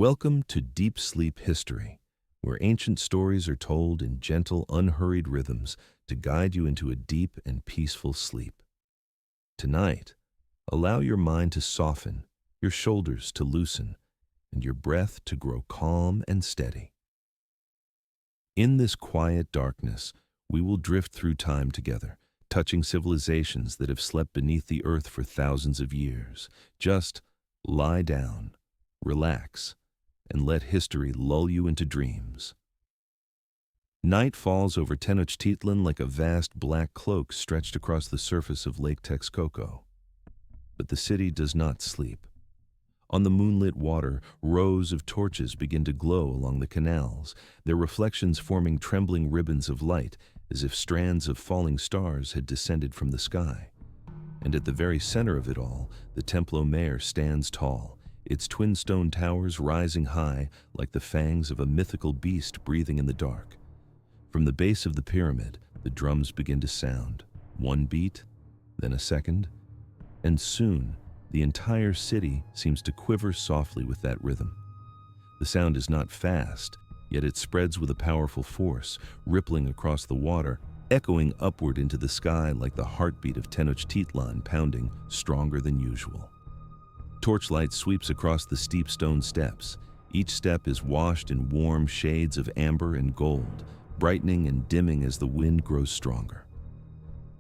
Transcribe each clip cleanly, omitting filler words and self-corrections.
Welcome to Deep Sleep History, where ancient stories are told in gentle, unhurried rhythms to guide you into a deep and peaceful sleep. Tonight, allow your mind to soften, your shoulders to loosen, and your breath to grow calm and steady. In this quiet darkness, we will drift through time together, touching civilizations that have slept beneath the earth for thousands of years. Just lie down, relax, and let history lull you into dreams. Night falls over Tenochtitlan like a vast black cloak stretched across the surface of Lake Texcoco. But the city does not sleep. On the moonlit water, rows of torches begin to glow along the canals, their reflections forming trembling ribbons of light, as if strands of falling stars had descended from the sky. And at the very center of it all, the Templo stands tall, its twin stone towers rising high like the fangs of a mythical beast breathing in the dark. From the base of the pyramid, the drums begin to sound, one beat, then a second, and soon the entire city seems to quiver softly with that rhythm. The sound is not fast, yet it spreads with a powerful force, rippling across the water, echoing upward into the sky like the heartbeat of Tenochtitlan pounding stronger than usual. Torchlight sweeps across the steep stone steps. Each step is washed in warm shades of amber and gold, brightening and dimming as the wind grows stronger.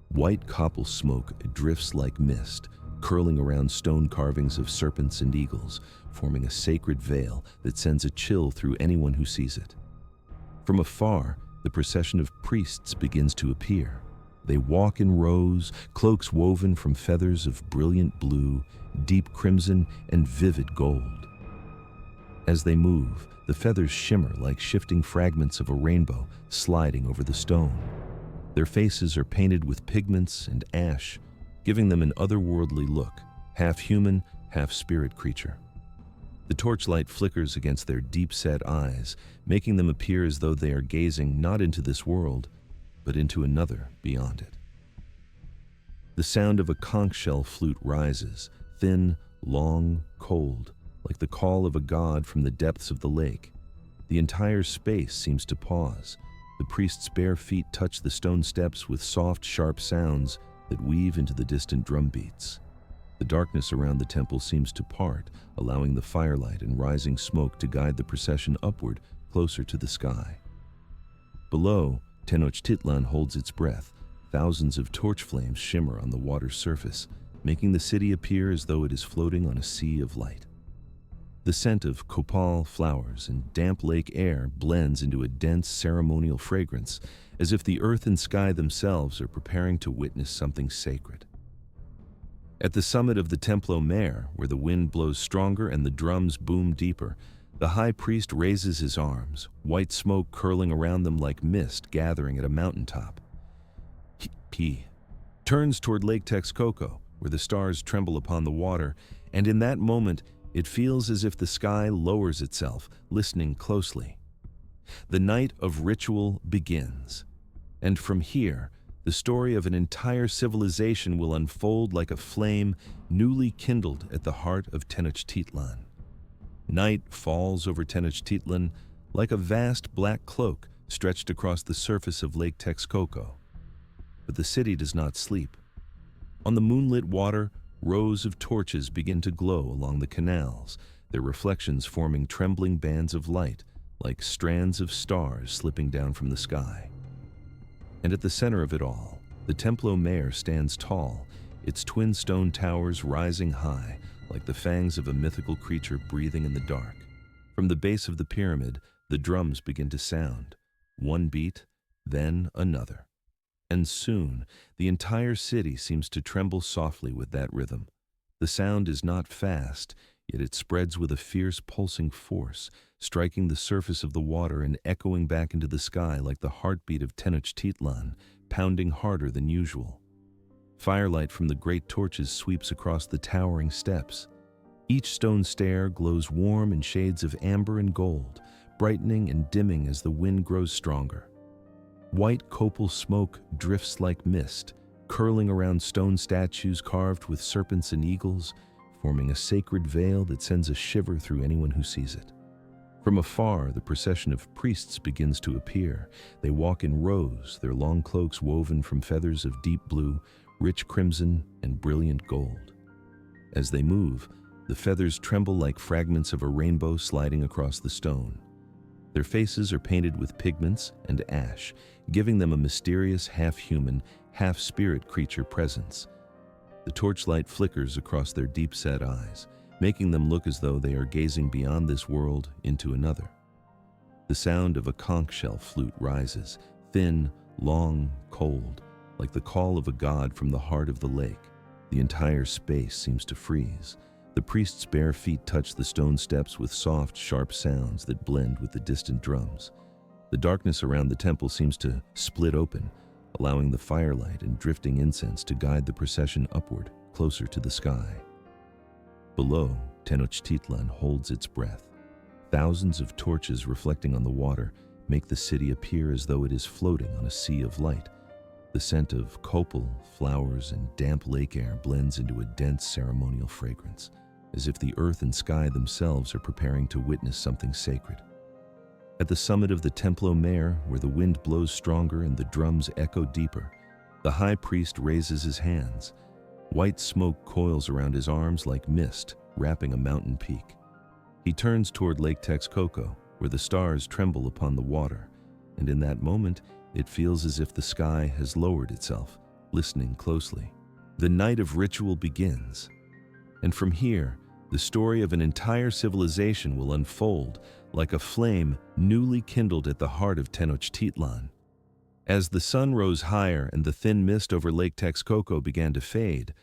White copper smoke drifts like mist, curling around stone carvings of serpents and eagles, forming a sacred veil that sends a chill through anyone who sees it. From afar, the procession of priests begins to appear. They walk in rows, cloaks woven from feathers of brilliant blue, deep crimson, and vivid gold. As they move, the feathers shimmer like shifting fragments of a rainbow sliding over the stone. Their faces are painted with pigments and ash, giving them an otherworldly look, half human, half spirit creature. The torchlight flickers against their deep-set eyes, making them appear as though they are gazing not into this world, but into another beyond it. The sound of a conch shell flute rises, thin, long, cold, like the call of a god from the depths of the lake. The entire space seems to pause. The priest's bare feet touch the stone steps with soft, sharp sounds that weave into the distant drum beats. The darkness around the temple seems to part, allowing the firelight and rising smoke to guide the procession upward, closer to the sky. Below, Tenochtitlan holds its breath. Thousands of torch flames shimmer on the water's surface, making the city appear as though it is floating on a sea of light. The scent of copal flowers and damp lake air blends into a dense ceremonial fragrance, as if the earth and sky themselves are preparing to witness something sacred. At the summit of the Templo, where the wind blows stronger and the drums boom deeper, the high priest raises his arms, white smoke curling around them like mist gathering at a mountaintop. He turns toward Lake Texcoco, where the stars tremble upon the water, and in that moment, it feels as if the sky lowers itself, listening closely. The night of ritual begins, and from here, the story of an entire civilization will unfold like a flame newly kindled at the heart of Tenochtitlan. Night falls over Tenochtitlan like a vast black cloak stretched across the surface of Lake Texcoco. But the city does not sleep. On the moonlit water, rows of torches begin to glow along the canals, their reflections forming trembling bands of light, like strands of stars slipping down from the sky. And at the center of it all, the Templo stands tall, its twin stone towers rising high, like the fangs of a mythical creature breathing in the dark. From the base of the pyramid, the drums begin to sound, one beat, then another. And soon, the entire city seems to tremble softly with that rhythm. The sound is not fast, yet it spreads with a fierce pulsing force, striking the surface of the water and echoing back into the sky like the heartbeat of Tenochtitlan, pounding harder than usual. Firelight from the great torches sweeps across the towering steps. Each stone stair glows warm in shades of amber and gold, brightening and dimming as the wind grows stronger. White copal smoke drifts like mist, curling around stone statues carved with serpents and eagles, forming a sacred veil that sends a shiver through anyone who sees it. From afar, the procession of priests begins to appear. They walk in rows, their long cloaks woven from feathers of deep blue, rich crimson, and brilliant gold. As they move, the feathers tremble like fragments of a rainbow sliding across the stone. Their faces are painted with pigments and ash, giving them a mysterious half-human, half-spirit creature presence. The torchlight flickers across their deep-set eyes, making them look as though they are gazing beyond this world into another. The sound of a conch shell flute rises, thin, long, cold, like the call of a god from the heart of the lake. The entire space seems to freeze. The priest's bare feet touch the stone steps with soft, sharp sounds that blend with the distant drums. The darkness around the temple seems to split open, allowing the firelight and drifting incense to guide the procession upward, closer to the sky. Below, Tenochtitlan holds its breath. Thousands of torches reflecting on the water make the city appear as though it is floating on a sea of light. The scent of copal, flowers, and damp lake air blends into a dense ceremonial fragrance, as if the earth and sky themselves are preparing to witness something sacred. At the summit of the Templo, where the wind blows stronger and the drums echo deeper, the high priest raises his hands. White smoke coils around his arms like mist, wrapping a mountain peak. He turns toward Lake Texcoco, where the stars tremble upon the water, and in that moment, it feels as if the sky has lowered itself, listening closely. The night of ritual begins, and from here, the story of an entire civilization will unfold like a flame newly kindled at the heart of Tenochtitlan. As the sun rose higher and the thin mist over Lake Texcoco began to fade,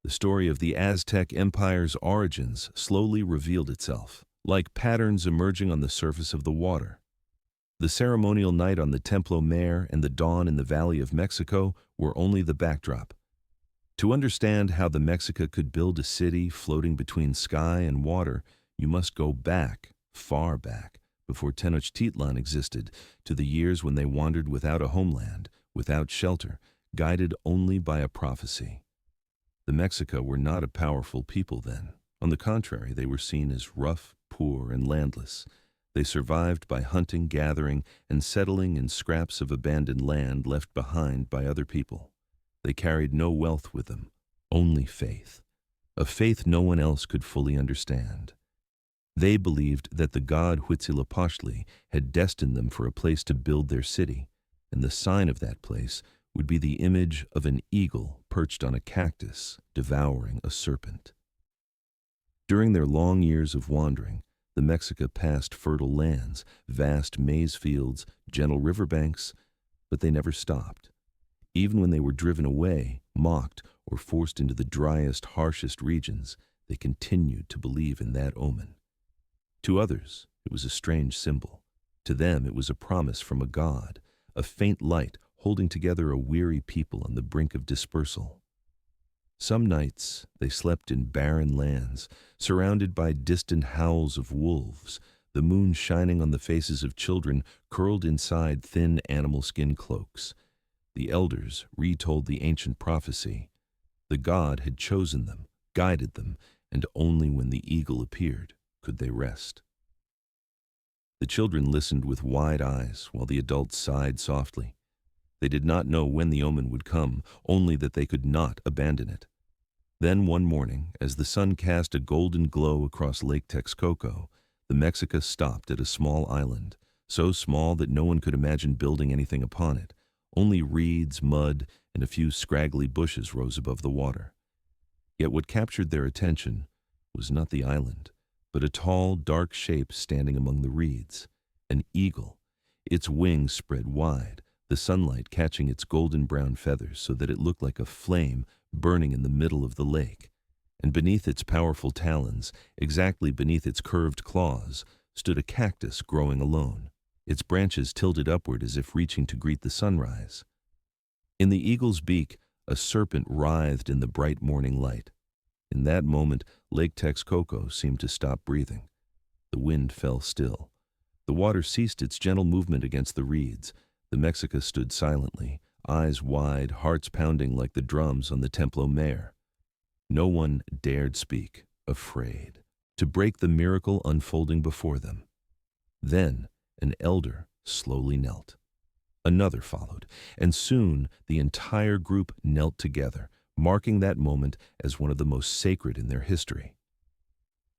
the story of the Aztec Empire's origins slowly revealed itself, like patterns emerging on the surface of the water. The ceremonial night on the Templo and the dawn in the Valley of Mexico were only the backdrop. To understand how the Mexica could build a city floating between sky and water, you must go back, far back, before Tenochtitlan existed, to the years when they wandered without a homeland, without shelter, guided only by a prophecy. The Mexica were not a powerful people then. On the contrary, they were seen as rough, poor, and landless. They survived by hunting, gathering, and settling in scraps of abandoned land left behind by other people. They carried no wealth with them, only faith, a faith no one else could fully understand. They believed that the god Huitzilopochtli had destined them for a place to build their city, and the sign of that place would be the image of an eagle perched on a cactus, devouring a serpent. During their long years of wandering, the Mexica passed fertile lands, vast maize fields, gentle riverbanks, but they never stopped. Even when they were driven away, mocked, or forced into the driest, harshest regions, they continued to believe in that omen. To others, it was a strange symbol. To them, it was a promise from a god, a faint light holding together a weary people on the brink of dispersal. Some nights, they slept in barren lands, surrounded by distant howls of wolves, the moon shining on the faces of children curled inside thin animal skin cloaks. The elders retold the ancient prophecy. The god had chosen them, guided them, and only when the eagle appeared could they rest. The children listened with wide eyes while the adults sighed softly. They did not know when the omen would come, only that they could not abandon it. Then one morning, as the sun cast a golden glow across Lake Texcoco, the Mexica stopped at a small island, so small that no one could imagine building anything upon it. Only reeds, mud, and a few scraggly bushes rose above the water. Yet what captured their attention was not the island, but a tall, dark shape standing among the reeds, an eagle, its wings spread wide, the sunlight catching its golden-brown feathers so that it looked like a flame burning in the middle of the lake. And beneath its powerful talons, exactly beneath its curved claws, stood a cactus growing alone, its branches tilted upward as if reaching to greet the sunrise. In the eagle's beak, a serpent writhed in the bright morning light. In that moment, Lake Texcoco seemed to stop breathing. The wind fell still. The water ceased its gentle movement against the reeds. The Mexica stood silently, eyes wide, hearts pounding like the drums on the Templo. No one dared speak, afraid, to break the miracle unfolding before them. Then an elder slowly knelt. Another followed, and soon the entire group knelt together, marking that moment as one of the most sacred in their history.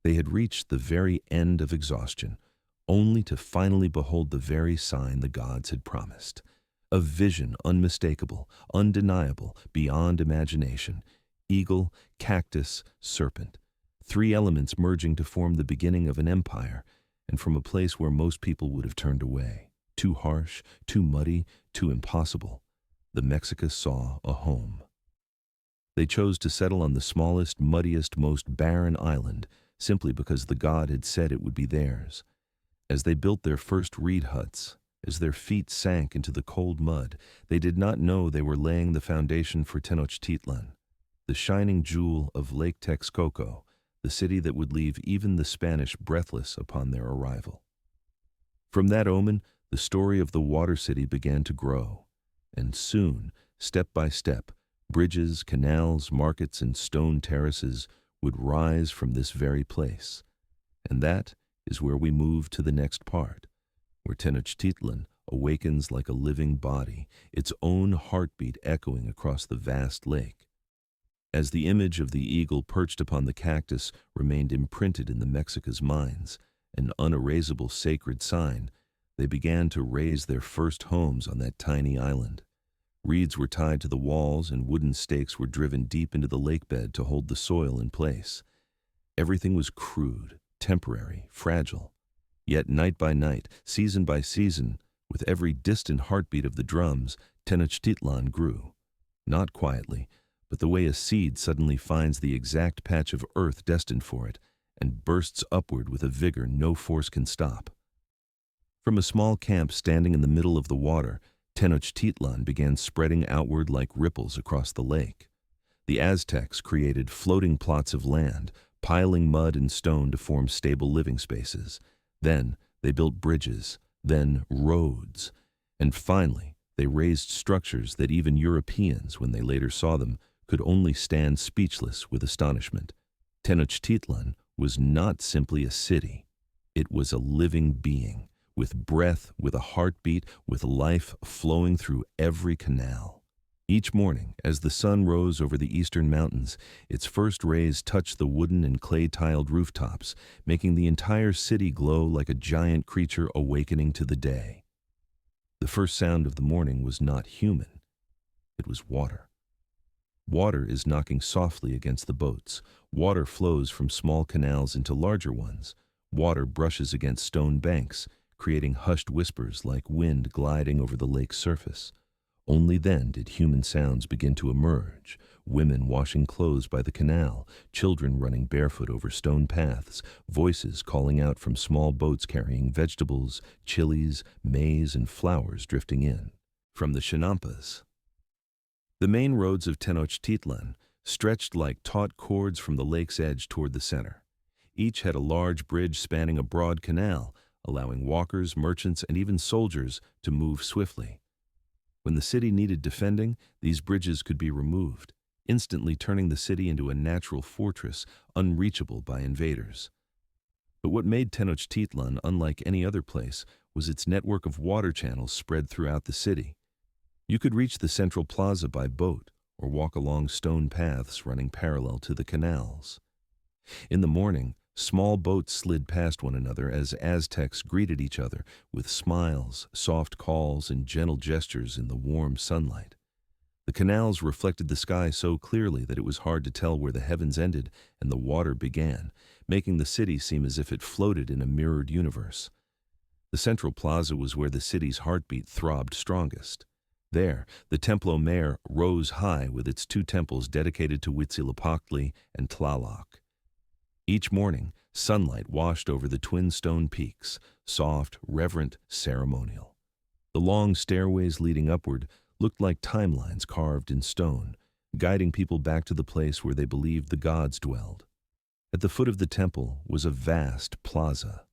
They had reached the very end of exhaustion, only to finally behold the very sign the gods had promised. A vision unmistakable, undeniable, beyond imagination. Eagle, cactus, serpent. Three elements merging to form the beginning of an empire, and from a place where most people would have turned away. Too harsh, too muddy, too impossible. The Mexicas saw a home. They chose to settle on the smallest, muddiest, most barren island, simply because the god had said it would be theirs. As they built their first reed huts, as their feet sank into the cold mud, they did not know they were laying the foundation for Tenochtitlan, the shining jewel of Lake Texcoco, the city that would leave even the Spanish breathless upon their arrival. From that omen, the story of the Water City began to grow, and soon, step by step, bridges, canals, markets, and stone terraces would rise from this very place. And that is where we move to the next part, where Tenochtitlan awakens like a living body, its own heartbeat echoing across the vast lake. As the image of the eagle perched upon the cactus remained imprinted in the Mexicas' minds, an unerasable sacred sign, they began to raise their first homes on that tiny island. Reeds were tied to the walls and wooden stakes were driven deep into the lakebed to hold the soil in place. Everything was crude, temporary, fragile. Yet night by night, season by season, with every distant heartbeat of the drums, Tenochtitlan grew. Not quietly, but the way a seed suddenly finds the exact patch of earth destined for it and bursts upward with a vigor no force can stop. From a small camp standing in the middle of the water, Tenochtitlan began spreading outward like ripples across the lake. The Aztecs created floating plots of land, piling mud and stone to form stable living spaces. Then they built bridges, then roads, and finally they raised structures that even Europeans, when they later saw them, could only stand speechless with astonishment. Tenochtitlan was not simply a city. It was a living being, with breath, with a heartbeat, with life flowing through every canal. Each morning, as the sun rose over the eastern mountains, its first rays touched the wooden and clay-tiled rooftops, making the entire city glow like a giant creature awakening to the day. The first sound of the morning was not human. It was water. Water is knocking softly against the boats. Water flows from small canals into larger ones. Water brushes against stone banks, creating hushed whispers like wind gliding over the lake's surface. Only then did human sounds begin to emerge, women washing clothes by the canal, children running barefoot over stone paths, voices calling out from small boats carrying vegetables, chilies, maize, and flowers drifting in from the Chinampas. The main roads of Tenochtitlan stretched like taut cords from the lake's edge toward the center. Each had a large bridge spanning a broad canal, allowing walkers, merchants, and even soldiers to move swiftly. When the city needed defending, these bridges could be removed, instantly turning the city into a natural fortress, unreachable by invaders. But what made Tenochtitlan unlike any other place was its network of water channels spread throughout the city. You could reach the central plaza by boat or walk along stone paths running parallel to the canals. In the morning, small boats slid past one another as Aztecs greeted each other with smiles, soft calls, and gentle gestures in the warm sunlight. The canals reflected the sky so clearly that it was hard to tell where the heavens ended and the water began, making the city seem as if it floated in a mirrored universe. The central plaza was where the city's heartbeat throbbed strongest. There, the Templo Mayor rose high with its two temples dedicated to Huitzilopochtli and Tlaloc. Each morning, sunlight washed over the twin stone peaks, soft, reverent, ceremonial. The long stairways leading upward looked like timelines carved in stone, guiding people back to the place where they believed the gods dwelled. At the foot of the temple was a vast plaza.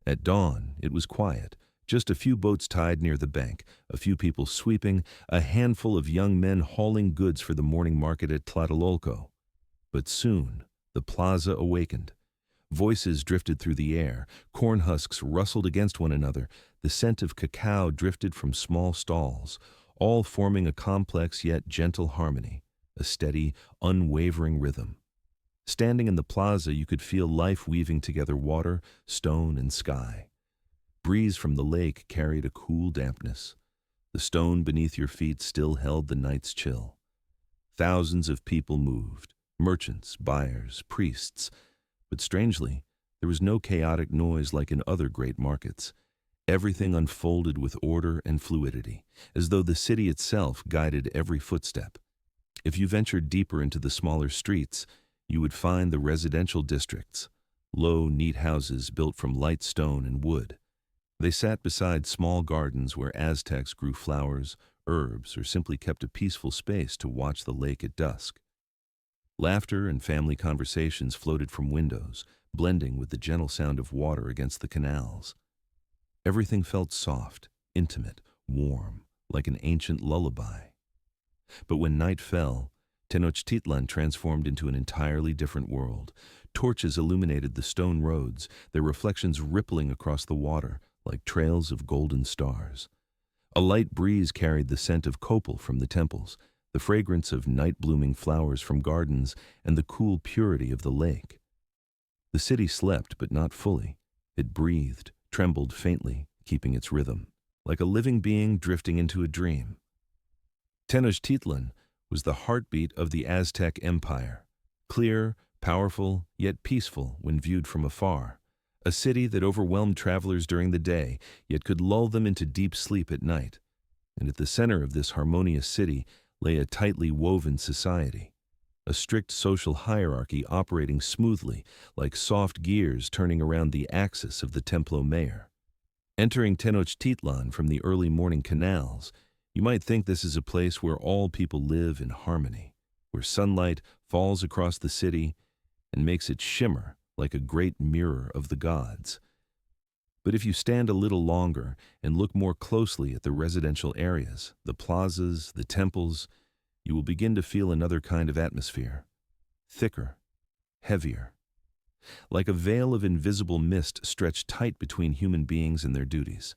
At dawn, it was quiet. Just a few boats tied near the bank, a few people sweeping, a handful of young men hauling goods for the morning market at Tlatelolco. But soon, the plaza awakened. Voices drifted through the air, corn husks rustled against one another, the scent of cacao drifted from small stalls, all forming a complex yet gentle harmony, a steady, unwavering rhythm. Standing in the plaza, you could feel life weaving together water, stone, and sky. Breeze from the lake carried a cool dampness. The stone beneath your feet still held the night's chill. Thousands of people moved, merchants, buyers, priests, but strangely, there was no chaotic noise like in other great markets. Everything unfolded with order and fluidity, as though the city itself guided every footstep. If you ventured deeper into the smaller streets, you would find the residential districts, low, neat houses built from light stone and wood. They sat beside small gardens where Aztecs grew flowers, herbs, or simply kept a peaceful space to watch the lake at dusk. Laughter and family conversations floated from windows, blending with the gentle sound of water against the canals. Everything felt soft, intimate, warm, like an ancient lullaby. But when night fell, Tenochtitlan transformed into an entirely different world. Torches illuminated the stone roads, their reflections rippling across the water like trails of golden stars. A light breeze carried the scent of copal from the temples, the fragrance of night-blooming flowers from gardens, and the cool purity of the lake. The city slept, but not fully. It breathed, trembled faintly, keeping its rhythm, like a living being drifting into a dream. Tenochtitlan was the heartbeat of the Aztec Empire, clear, powerful, yet peaceful when viewed from afar. A city that overwhelmed travelers during the day, yet could lull them into deep sleep at night. And at the center of this harmonious city lay a tightly woven society, a strict social hierarchy operating smoothly, like soft gears turning around the axis of the Templo mayor. Entering Tenochtitlan from the early morning canals, you might think this is a place where all people live in harmony, where sunlight falls across the city and makes it shimmer like a great mirror of the gods. But if you stand a little longer and look more closely at the residential areas, the plazas, the temples, you will begin to feel another kind of atmosphere. Thicker, heavier. Like a veil of invisible mist stretched tight between human beings and their duties.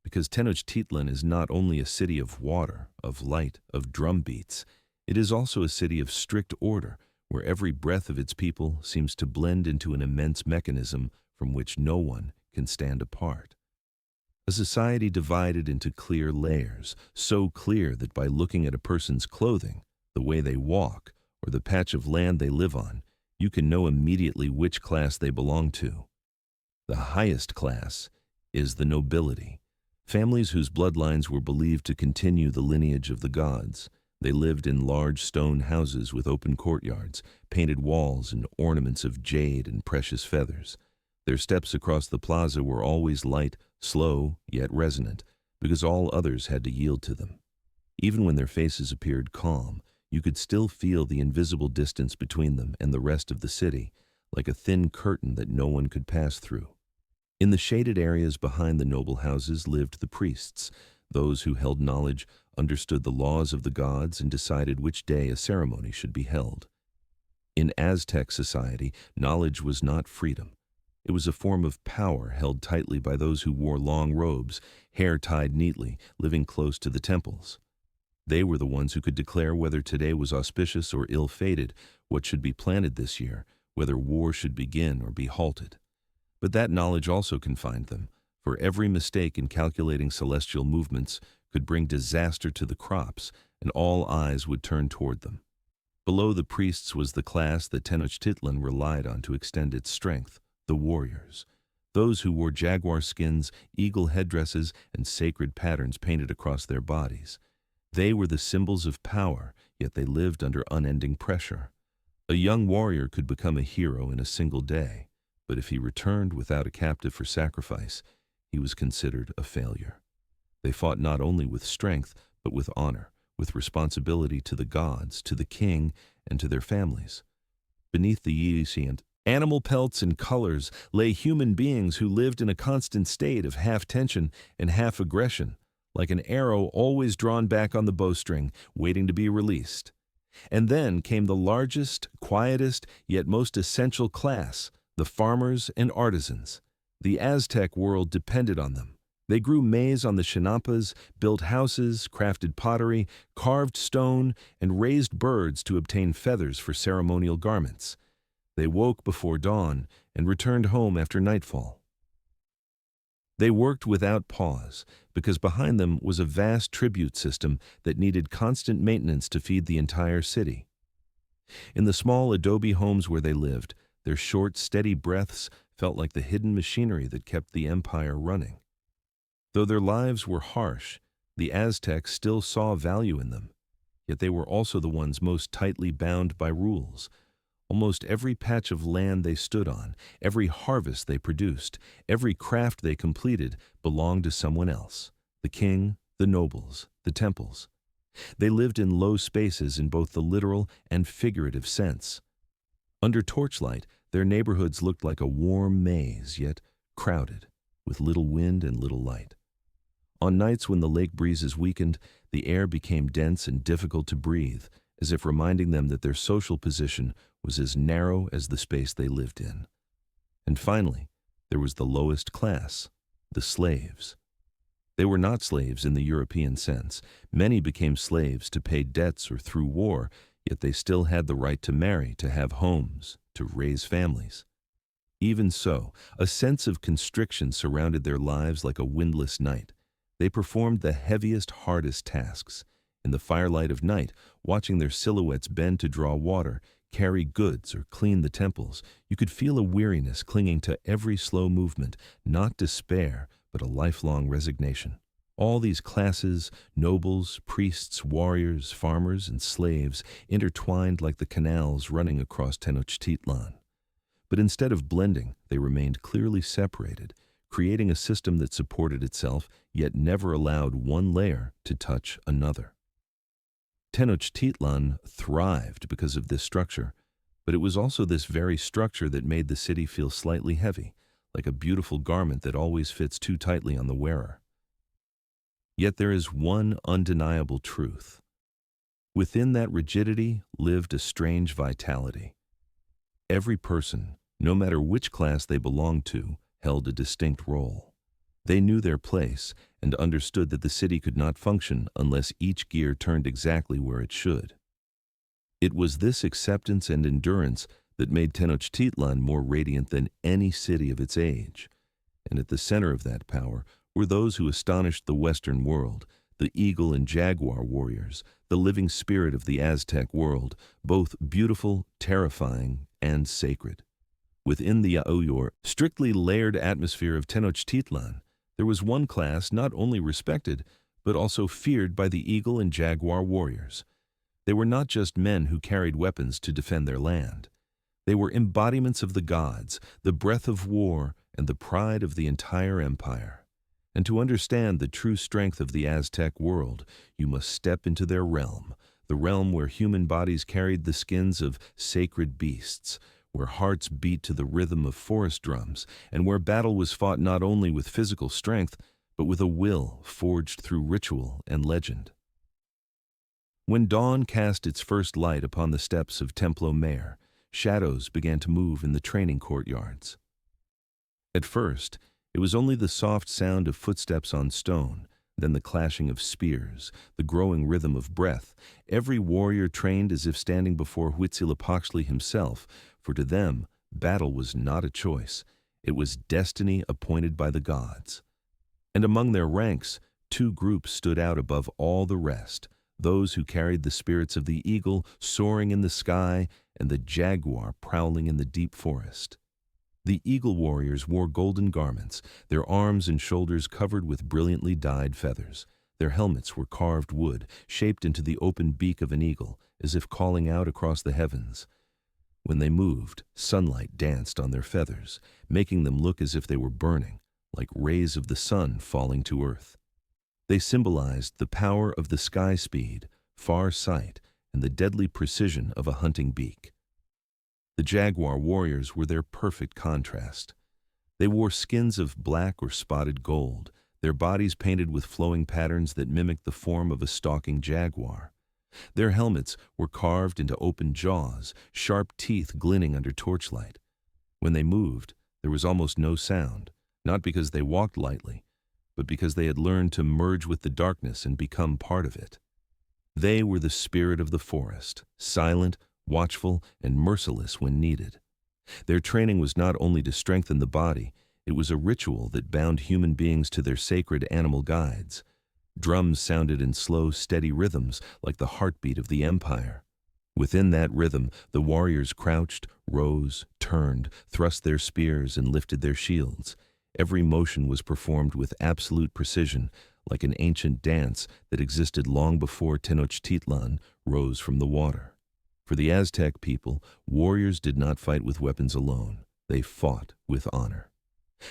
Because Tenochtitlan is not only a city of water, of light, of drum beats, it is also a city of strict order, where every breath of its people seems to blend into an immense mechanism from which no one can stand apart. A society divided into clear layers, so clear that by looking at a person's clothing, the way they walk, or the patch of land they live on, you can know immediately which class they belong to. The highest class is the nobility, families whose bloodlines were believed to continue the lineage of the gods. They lived in large stone houses with open courtyards, painted walls, and ornaments of jade and precious feathers. Their steps across the plaza were always light, slow, yet resonant, because all others had to yield to them. Even when their faces appeared calm, you could still feel the invisible distance between them and the rest of the city, like a thin curtain that no one could pass through. In the shaded areas behind the noble houses lived the priests, those who held knowledge, understood the laws of the gods, and decided which day a ceremony should be held. In Aztec society, knowledge was not freedom. It was a form of power held tightly by those who wore long robes, hair tied neatly, living close to the temples. They were the ones who could declare whether today was auspicious or ill-fated, what should be planted this year, whether war should begin or be halted. But that knowledge also confined them, for every mistake in calculating celestial movements could bring disaster to the crops, and all eyes would turn toward them. Below the priests was the class that Tenochtitlan relied on to extend its strength, the warriors, those who wore jaguar skins, eagle headdresses, and sacred patterns painted across their bodies. They were the symbols of power, yet they lived under unending pressure. A young warrior could become a hero in a single day, but if he returned without a captive for sacrifice, he was considered a failure. They fought not only with strength, but with honor, with responsibility to the gods, to the king, and to their families. Beneath the Yidiscient, animal pelts and colors lay human beings who lived in a constant state of half-tension and half-aggression, like an arrow always drawn back on the bowstring, waiting to be released. And then came the largest, quietest, yet most essential class, the farmers and artisans. The Aztec world depended on them. They grew maize on the Chinampas, built houses, crafted pottery, carved stone, and raised birds to obtain feathers for ceremonial garments. They woke before dawn and returned home after nightfall. They worked without pause because behind them was a vast tribute system that needed constant maintenance to feed the entire city. In the small adobe homes where they lived, their short, steady breaths felt like the hidden machinery that kept the empire running. Though their lives were harsh, the Aztecs still saw value in them, yet they were also the ones most tightly bound by rules. Almost every patch of land they stood on, every harvest they produced, every craft they completed belonged to someone else: the king, the nobles, the temples. They lived in low spaces in both the literal and figurative sense. Under torchlight, their neighborhoods looked like a warm maze, yet crowded, with little wind and little light. On nights when the lake breezes weakened, the air became dense and difficult to breathe, as if reminding them that their social position was as narrow as the space they lived in. And finally, there was the lowest class, the slaves. They were not slaves in the European sense. Many became slaves to pay debts or through war, yet they still had the right to marry, to have homes, to raise families. Even so, a sense of constriction surrounded their lives like a windless night. They performed the heaviest, hardest tasks. In the firelight of night, watching their silhouettes bend to draw water, carry goods, or clean the temples, you could feel a weariness clinging to every slow movement, not despair, but a lifelong resignation. All these classes, nobles, priests, warriors, farmers, and slaves, intertwined like the canals running across Tenochtitlan. But instead of blending, they remained clearly separated, creating a system that supported itself, yet never allowed one layer to touch another. Tenochtitlan thrived because of this structure, but it was also this very structure that made the city feel slightly heavy, like a beautiful garment that always fits too tightly on the wearer. Yet there is one undeniable truth. Within that rigidity lived a strange vitality. Every person, no matter which class they belonged to, held a distinct role. They knew their place and understood that the city could not function unless each gear turned exactly where it should. It was this acceptance and endurance that made Tenochtitlan more radiant than any city of its age. And at the center of that power were those who astonished the Western world, the eagle and jaguar warriors, the living spirit of the Aztec world, both beautiful, terrifying, and sacred. Within the Yaoyor, strictly layered atmosphere of Tenochtitlan, there was one class not only respected, but also feared by the eagle and jaguar warriors. They were not just men who carried weapons to defend their land. They were embodiments of the gods, the breath of war, and the pride of the entire empire. And to understand the true strength of the Aztec world, you must step into their realm, the realm where human bodies carried the skins of sacred beasts, where hearts beat to the rhythm of forest drums, and where battle was fought not only with physical strength, but with a will forged through ritual and legend. When dawn cast its first light upon the steps of Templo, shadows began to move in the training courtyards. At first, it was only the soft sound of footsteps on stone, then the clashing of spears, the growing rhythm of breath. Every warrior trained as if standing before Huitzilopochtli himself, for to them, battle was not a choice. It was destiny appointed by the gods. And among their ranks, two groups stood out above all the rest: those who carried the spirits of the eagle soaring in the sky and the jaguar prowling in the deep forest. The eagle warriors wore golden garments, their arms and shoulders covered with brilliantly dyed feathers. Their helmets were carved wood, shaped into the open beak of an eagle, as if calling out across the heavens. When they moved, sunlight danced on their feathers, making them look as if they were burning, like rays of the sun falling to earth. They symbolized the power of the sky speed, far sight, and the deadly precision of a hunting beak. The jaguar warriors were their perfect contrast. They wore skins of black or spotted gold, their bodies painted with flowing patterns that mimicked the form of a stalking jaguar. Their helmets were carved into open jaws, sharp teeth glinting under torchlight. When they moved, there was almost no sound, not because they walked lightly, but because they had learned to merge with the darkness and become part of it. They were the spirit of the forest, silent, watchful, and merciless when needed. Their training was not only to strengthen the body, it was a ritual that bound human beings to their sacred animal guides. Drums sounded in slow, steady rhythms like the heartbeat of the empire. Within that rhythm, the warriors crouched, rose, turned, thrust their spears, and lifted their shields. Every motion was performed with absolute precision, like an ancient dance that existed long before Tenochtitlan rose from the water. For the Aztec people, warriors did not fight with weapons alone. They fought with honor.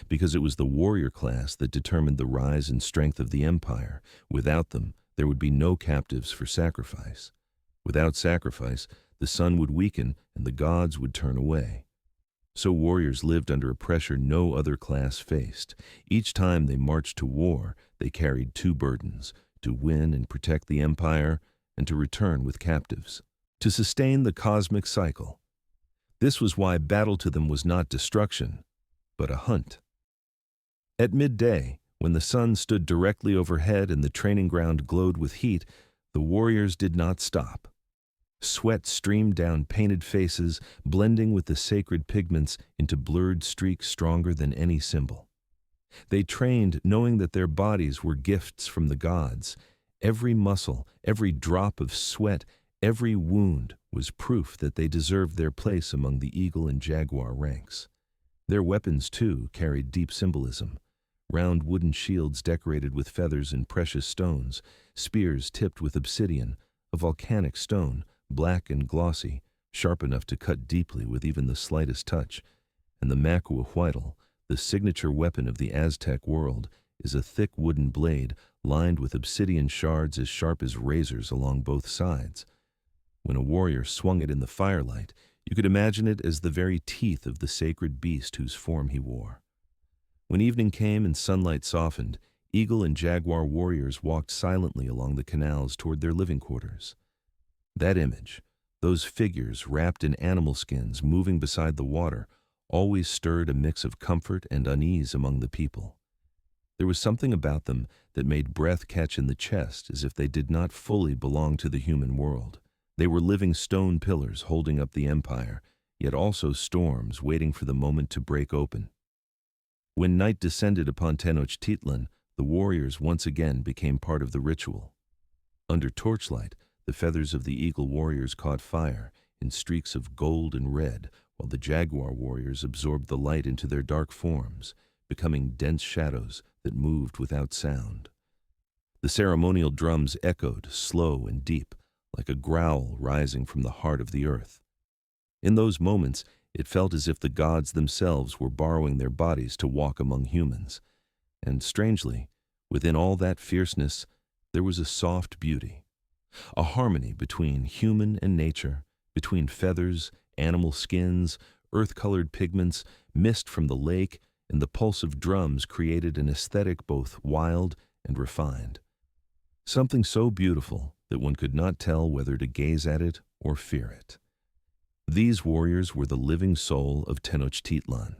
Because it was the warrior class that determined the rise and strength of the empire. Without them, there would be no captives for sacrifice. Without sacrifice, the sun would weaken and the gods would turn away. So warriors lived under a pressure no other class faced. Each time they marched to war, they carried two burdens: to win and protect the empire, and to return with captives, to sustain the cosmic cycle. This was why battle to them was not destruction, but a hunt. At midday, when the sun stood directly overhead and the training ground glowed with heat, the warriors did not stop. Sweat streamed down painted faces, blending with the sacred pigments into blurred streaks stronger than any symbol. They trained knowing that their bodies were gifts from the gods. Every muscle, every drop of sweat, every wound was proof that they deserved their place among the eagle and jaguar ranks. Their weapons, too, carried deep symbolism. Round wooden shields decorated with feathers and precious stones, spears tipped with obsidian, a volcanic stone, black and glossy, sharp enough to cut deeply with even the slightest touch, and the macuahuitl, the signature weapon of the Aztec world, is a thick wooden blade lined with obsidian shards as sharp as razors along both sides. When a warrior swung it in the firelight, you could imagine it as the very teeth of the sacred beast whose form he wore. When evening came and sunlight softened, eagle and jaguar warriors walked silently along the canals toward their living quarters. That image, those figures wrapped in animal skins moving beside the water, always stirred a mix of comfort and unease among the people. There was something about them that made breath catch in the chest, as if they did not fully belong to the human world. They were living stone pillars holding up the empire, yet also storms waiting for the moment to break open. When night descended upon Tenochtitlan, the warriors once again became part of the ritual. Under torchlight, the feathers of the eagle warriors caught fire in streaks of gold and red, while the jaguar warriors absorbed the light into their dark forms, becoming dense shadows that moved without sound. The ceremonial drums echoed, slow and deep, like a growl rising from the heart of the earth. In those moments, it felt as if the gods themselves were borrowing their bodies to walk among humans. And strangely, within all that fierceness, there was a soft beauty, a harmony between human and nature, between feathers, animal skins, earth-colored pigments, mist from the lake, and the pulse of drums created an aesthetic both wild and refined. Something so beautiful that one could not tell whether to gaze at it or fear it. These warriors were the living soul of Tenochtitlan.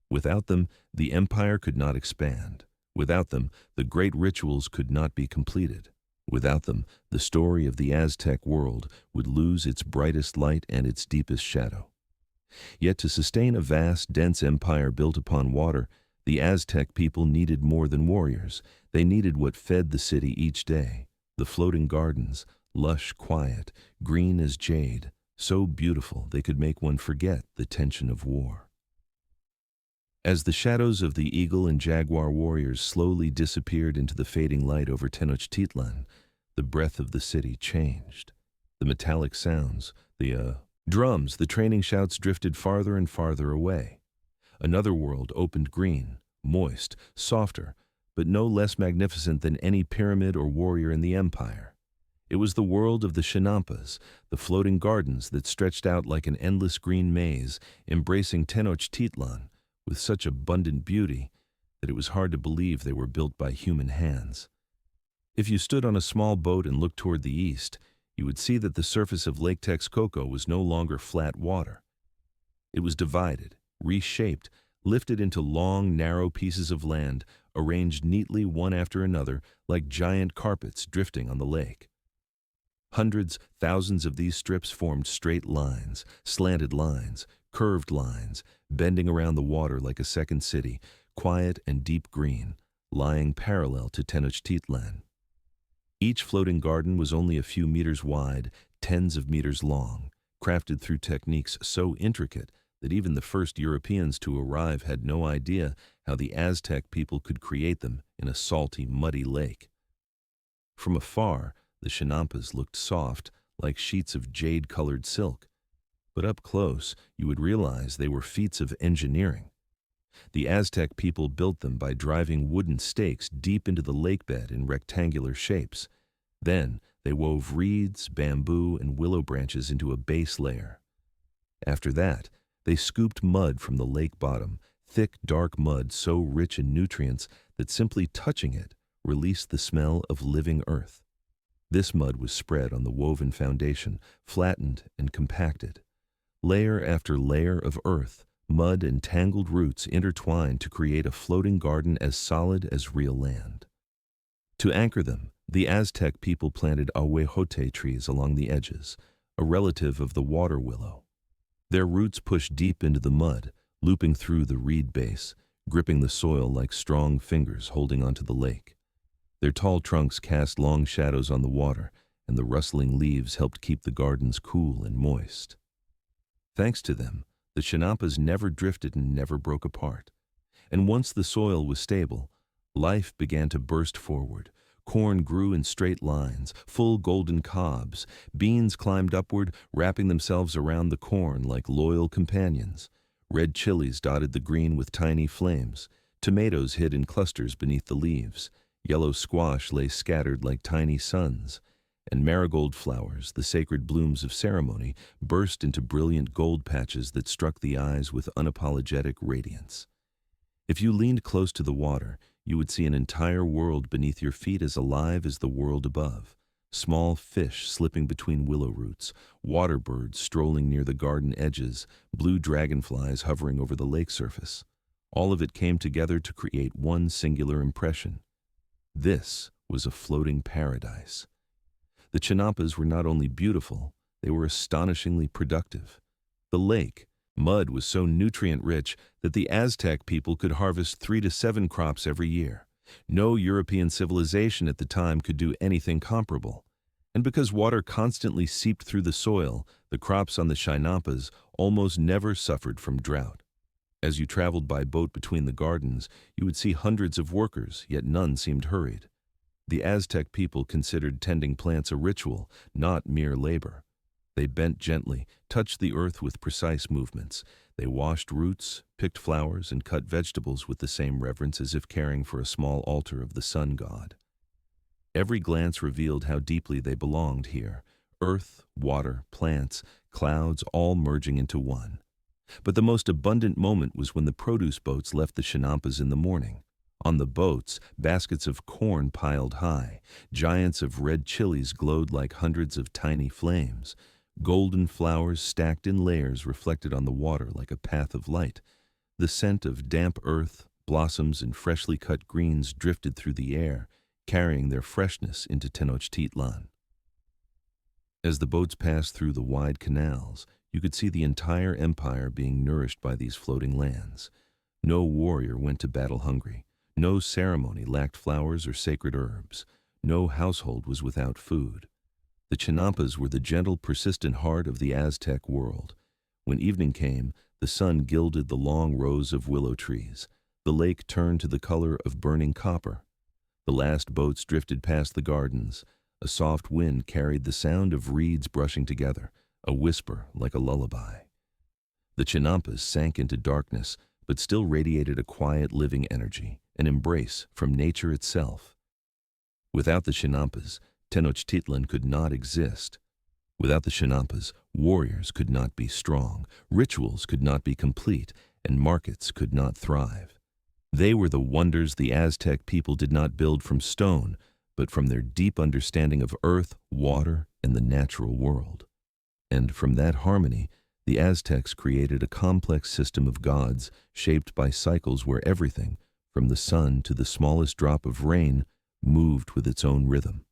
Without them, the empire could not expand. Without them, the great rituals could not be completed. Without them, the story of the Aztec world would lose its brightest light and its deepest shadow. Yet to sustain a vast, dense empire built upon water, the Aztec people needed more than warriors. They needed what fed the city each day: the floating gardens, lush, quiet, green as jade, so beautiful they could make one forget the tension of war. As the shadows of the eagle and jaguar warriors slowly disappeared into the fading light over Tenochtitlan, the breath of the city changed. The metallic sounds, the drums, the training shouts drifted farther and farther away. Another world opened green, moist, softer, but no less magnificent than any pyramid or warrior in the empire. It was the world of the Chinampas, the floating gardens that stretched out like an endless green maze, embracing Tenochtitlan with such abundant beauty that it was hard to believe they were built by human hands. If you stood on a small boat and looked toward the east, you would see that the surface of Lake Texcoco was no longer flat water. It was divided, reshaped, lifted into long, narrow pieces of land, arranged neatly one after another like giant carpets drifting on the lake. Hundreds, thousands of these strips formed straight lines, slanted lines, curved lines, bending around the water like a second city, quiet and deep green, lying parallel to Tenochtitlan. Each floating garden was only a few meters wide, tens of meters long, crafted through techniques so intricate that even the first Europeans to arrive had no idea how the Aztec people could create them in a salty, muddy lake. From afar, the Chinampas looked soft, like sheets of jade-colored silk, but up close you would realize they were feats of engineering. The Aztec people built them by driving wooden stakes deep into the lake bed in rectangular shapes. Then they wove reeds, bamboo, and willow branches into a base layer. After that, they scooped mud from the lake bottom, thick, dark mud so rich in nutrients that simply touching it released the smell of living earth. This mud was spread on the woven foundation, flattened and compacted. Layer after layer of earth, mud and tangled roots intertwined to create a floating garden as solid as real land. To anchor them, the Aztec people planted ahuejote trees along the edges, a relative of the water willow. Their roots pushed deep into the mud, looping through the reed base, gripping the soil like strong fingers holding onto the lake. Their tall trunks cast long shadows on the water, and the rustling leaves helped keep the gardens cool and moist. Thanks to them, the Chinampas never drifted and never broke apart. And once the soil was stable, life began to burst forward. Corn grew in straight lines, full golden cobs. Beans climbed upward, wrapping themselves around the corn like loyal companions. Red chilies dotted the green with tiny flames. Tomatoes hid in clusters beneath the leaves. Yellow squash lay scattered like tiny suns. And marigold flowers, the sacred blooms of ceremony, burst into brilliant gold patches that struck the eyes with unapologetic radiance. If you leaned close to the water, you would see an entire world beneath your feet as alive as the world above. Small fish slipping between willow roots, water birds strolling near the garden edges, blue dragonflies hovering over the lake surface. All of it came together to create one singular impression. This was a floating paradise. The Chinampas were not only beautiful, they were astonishingly productive. The lake, mud was so nutrient-rich that the Aztec people could harvest 3 to 7 crops every year. No European civilization at the time could do anything comparable. And because water constantly seeped through the soil, the crops on the Chinampas almost never suffered from drought. As you traveled by boat between the gardens, you would see hundreds of workers, yet none seemed hurried. The Aztec people considered tending plants a ritual, not mere labor. They bent gently, touched the earth with precise movements. They washed roots, picked flowers, and cut vegetables with the same reverence as if caring for a small altar of the sun god. Every glance revealed how deeply they belonged here. Earth, water, plants, clouds, all merging into one. But the most abundant moment was when the produce boats left the Chinampas in the morning. On the boats, baskets of corn piled high. Giants of red chilies glowed like hundreds of tiny flames. Golden flowers stacked in layers reflected on the water like a path of light. The scent of damp earth, blossoms, and freshly cut greens drifted through the air, carrying their freshness into Tenochtitlan. As the boats passed through the wide canals, you could see the entire empire being nourished by these floating lands. No warrior went to battle hungry. No ceremony lacked flowers or sacred herbs. No household was without food. The Chinampas were the gentle, persistent heart of the Aztec world. When evening came, the sun gilded the long rows of willow trees. The lake turned to the color of burning copper. The last boats drifted past the gardens. A soft wind carried the sound of reeds brushing together, a whisper like a lullaby. The Chinampas sank into darkness, but still radiated a quiet living energy, an embrace from nature itself. Without the Chinampas, Tenochtitlan could not exist. Without the Chinampas, warriors could not be strong, rituals could not be complete, and markets could not thrive. They were the wonders the Aztec people did not build from stone, but from their deep understanding of earth, water, and the natural world. And from that harmony, The Aztecs created a complex system of gods shaped by cycles where everything, from the sun to the smallest drop of rain, moved with its own rhythm.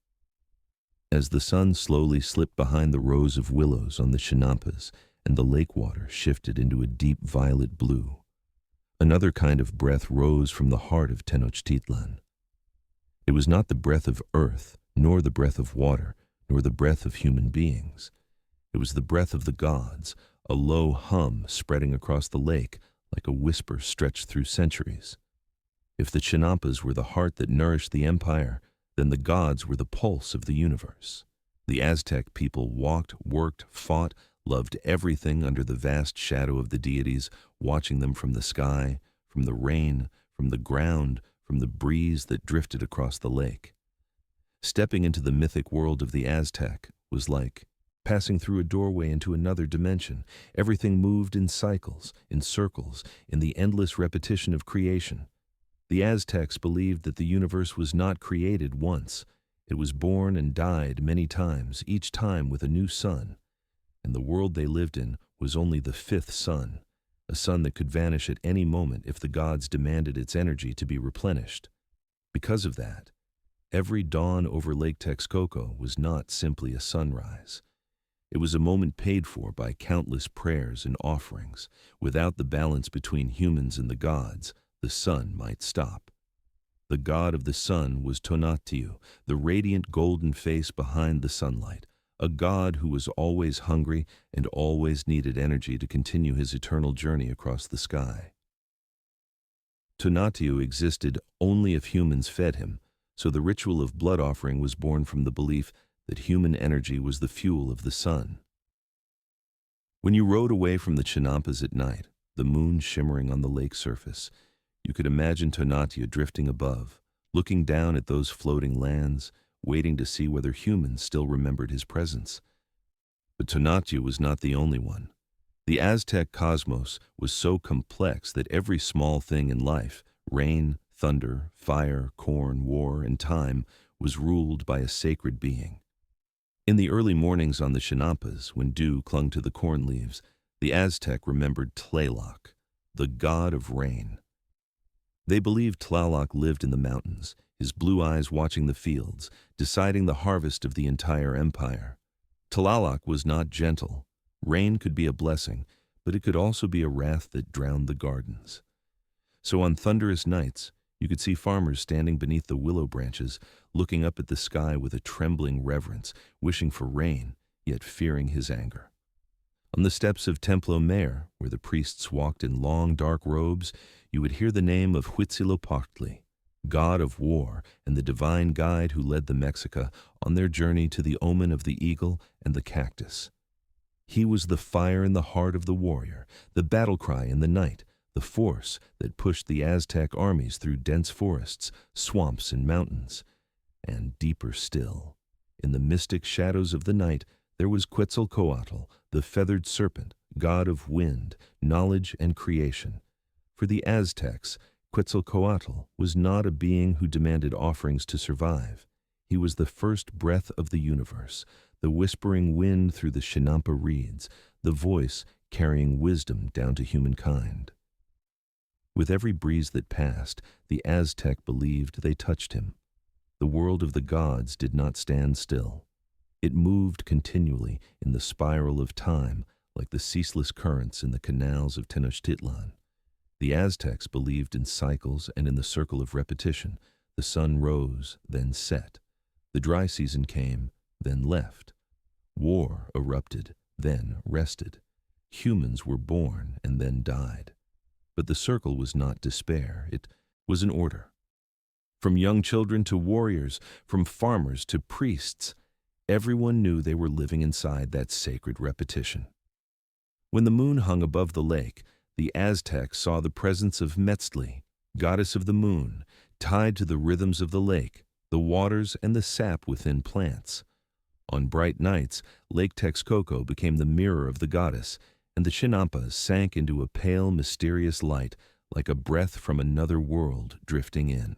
As the sun slowly slipped behind the rows of willows on the Chinampas and the lake water shifted into a deep violet blue, another kind of breath rose from the heart of Tenochtitlan. It was not the breath of earth, nor the breath of water, nor the breath of human beings. It was the breath of the gods, a low hum spreading across the lake like a whisper stretched through centuries. If the Chinampas were the heart that nourished the empire, then the gods were the pulse of the universe. The Aztec people walked, worked, fought, loved everything under the vast shadow of the deities, watching them from the sky, from the rain, from the ground, from the breeze that drifted across the lake. Stepping into the mythic world of the Aztec was like passing through a doorway into another dimension. Everything moved in cycles, in circles, in the endless repetition of creation. The Aztecs believed that the universe was not created once. It was born and died many times, each time with a new sun. And the world they lived in was only the fifth sun, a sun that could vanish at any moment if the gods demanded its energy to be replenished. Because of that, every dawn over Lake Texcoco was not simply a sunrise. It was a moment paid for by countless prayers and offerings. Without the balance between humans and the gods, the sun might stop. The god of the sun was Tonatiuh, the radiant golden face behind the sunlight, a god who was always hungry and always needed energy to continue his eternal journey across the sky. Tonatiuh existed only if humans fed him, so the ritual of blood offering was born from the belief that human energy was the fuel of the sun. When you rode away from the Chinampas at night, the moon shimmering on the lake surface, you could imagine Tonatiuh drifting above, looking down at those floating lands, waiting to see whether humans still remembered his presence. But Tonatiuh was not the only one. The Aztec cosmos was so complex that every small thing in life, rain, thunder, fire, corn, war, and time, was ruled by a sacred being. In the early mornings on the Chinampas, when dew clung to the corn leaves, the Aztec remembered Tlaloc, the god of rain. They believed Tlaloc lived in the mountains, his blue eyes watching the fields, deciding the harvest of the entire empire. Tlaloc was not gentle. Rain could be a blessing, but it could also be a wrath that drowned the gardens. So on thunderous nights, you could see farmers standing beneath the willow branches, looking up at the sky with a trembling reverence, wishing for rain, yet fearing his anger. On the steps of Templo, where the priests walked in long, dark robes, you would hear the name of Huitzilopochtli, god of war and the divine guide who led the Mexica on their journey to the omen of the eagle and the cactus. He was the fire in the heart of the warrior, the battle cry in the night, the force that pushed the Aztec armies through dense forests, swamps, and mountains. And deeper still, in the mystic shadows of the night, there was Quetzalcoatl, the feathered serpent, god of wind, knowledge, and creation. For the Aztecs, Quetzalcoatl was not a being who demanded offerings to survive. He was the first breath of the universe, the whispering wind through the Chinampa reeds, the voice carrying wisdom down to humankind. With every breeze that passed, the Aztec believed they touched him. The world of the gods did not stand still. It moved continually in the spiral of time like the ceaseless currents in the canals of Tenochtitlan. The Aztecs believed in cycles and in the circle of repetition. The sun rose, then set. The dry season came, then left. War erupted, then rested. Humans were born and then died. But the circle was not despair, it was an order. From young children to warriors, from farmers to priests, everyone knew they were living inside that sacred repetition. When the moon hung above the lake, the Aztecs saw the presence of Metzli, goddess of the moon, tied to the rhythms of the lake, the waters, and the sap within plants. On bright nights, Lake Texcoco became the mirror of the goddess, and the Chinampas sank into a pale, mysterious light, like a breath from another world drifting in.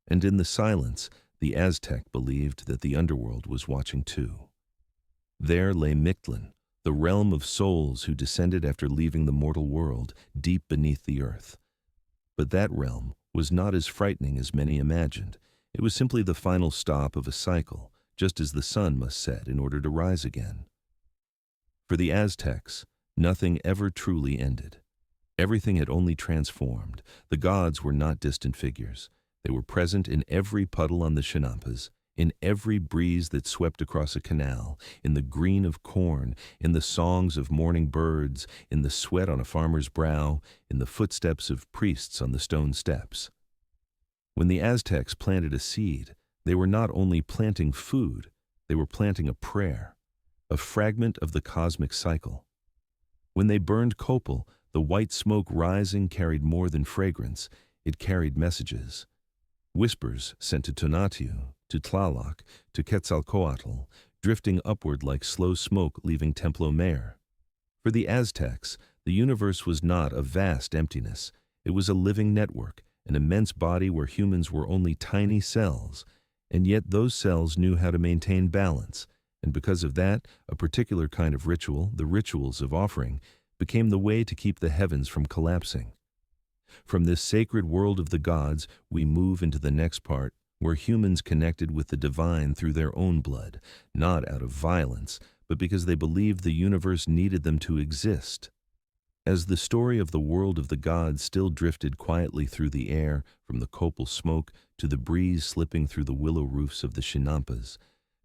And in the silence, the Aztec believed that the underworld was watching too. There lay Mictlan, the realm of souls who descended after leaving the mortal world deep beneath the earth. But that realm was not as frightening as many imagined. It was simply the final stop of a cycle, just as the sun must set in order to rise again. For the Aztecs, nothing ever truly ended. Everything had only transformed. The gods were not distant figures. They were present in every puddle on the Chinampas, in every breeze that swept across a canal, in the green of corn, in the songs of morning birds, in the sweat on a farmer's brow, in the footsteps of priests on the stone steps. When the Aztecs planted a seed, they were not only planting food, they were planting a prayer, a fragment of the cosmic cycle. When they burned copal, the white smoke rising carried more than fragrance, it carried messages. Whispers sent to Tonatiuh, to Tlaloc, to Quetzalcoatl, drifting upward like slow smoke leaving Templo. For the Aztecs, the universe was not a vast emptiness. It was a living network, an immense body where humans were only tiny cells, and yet those cells knew how to maintain balance, and because of that, a particular kind of ritual, the rituals of offering, became the way to keep the heavens from collapsing. From this sacred world of the gods, we move into the next part, where humans connected with the divine through their own blood, not out of violence, but because they believed the universe needed them to exist. As the story of the world of the gods still drifted quietly through the air, from the copal smoke to the breeze slipping through the willow roofs of the Chinampas,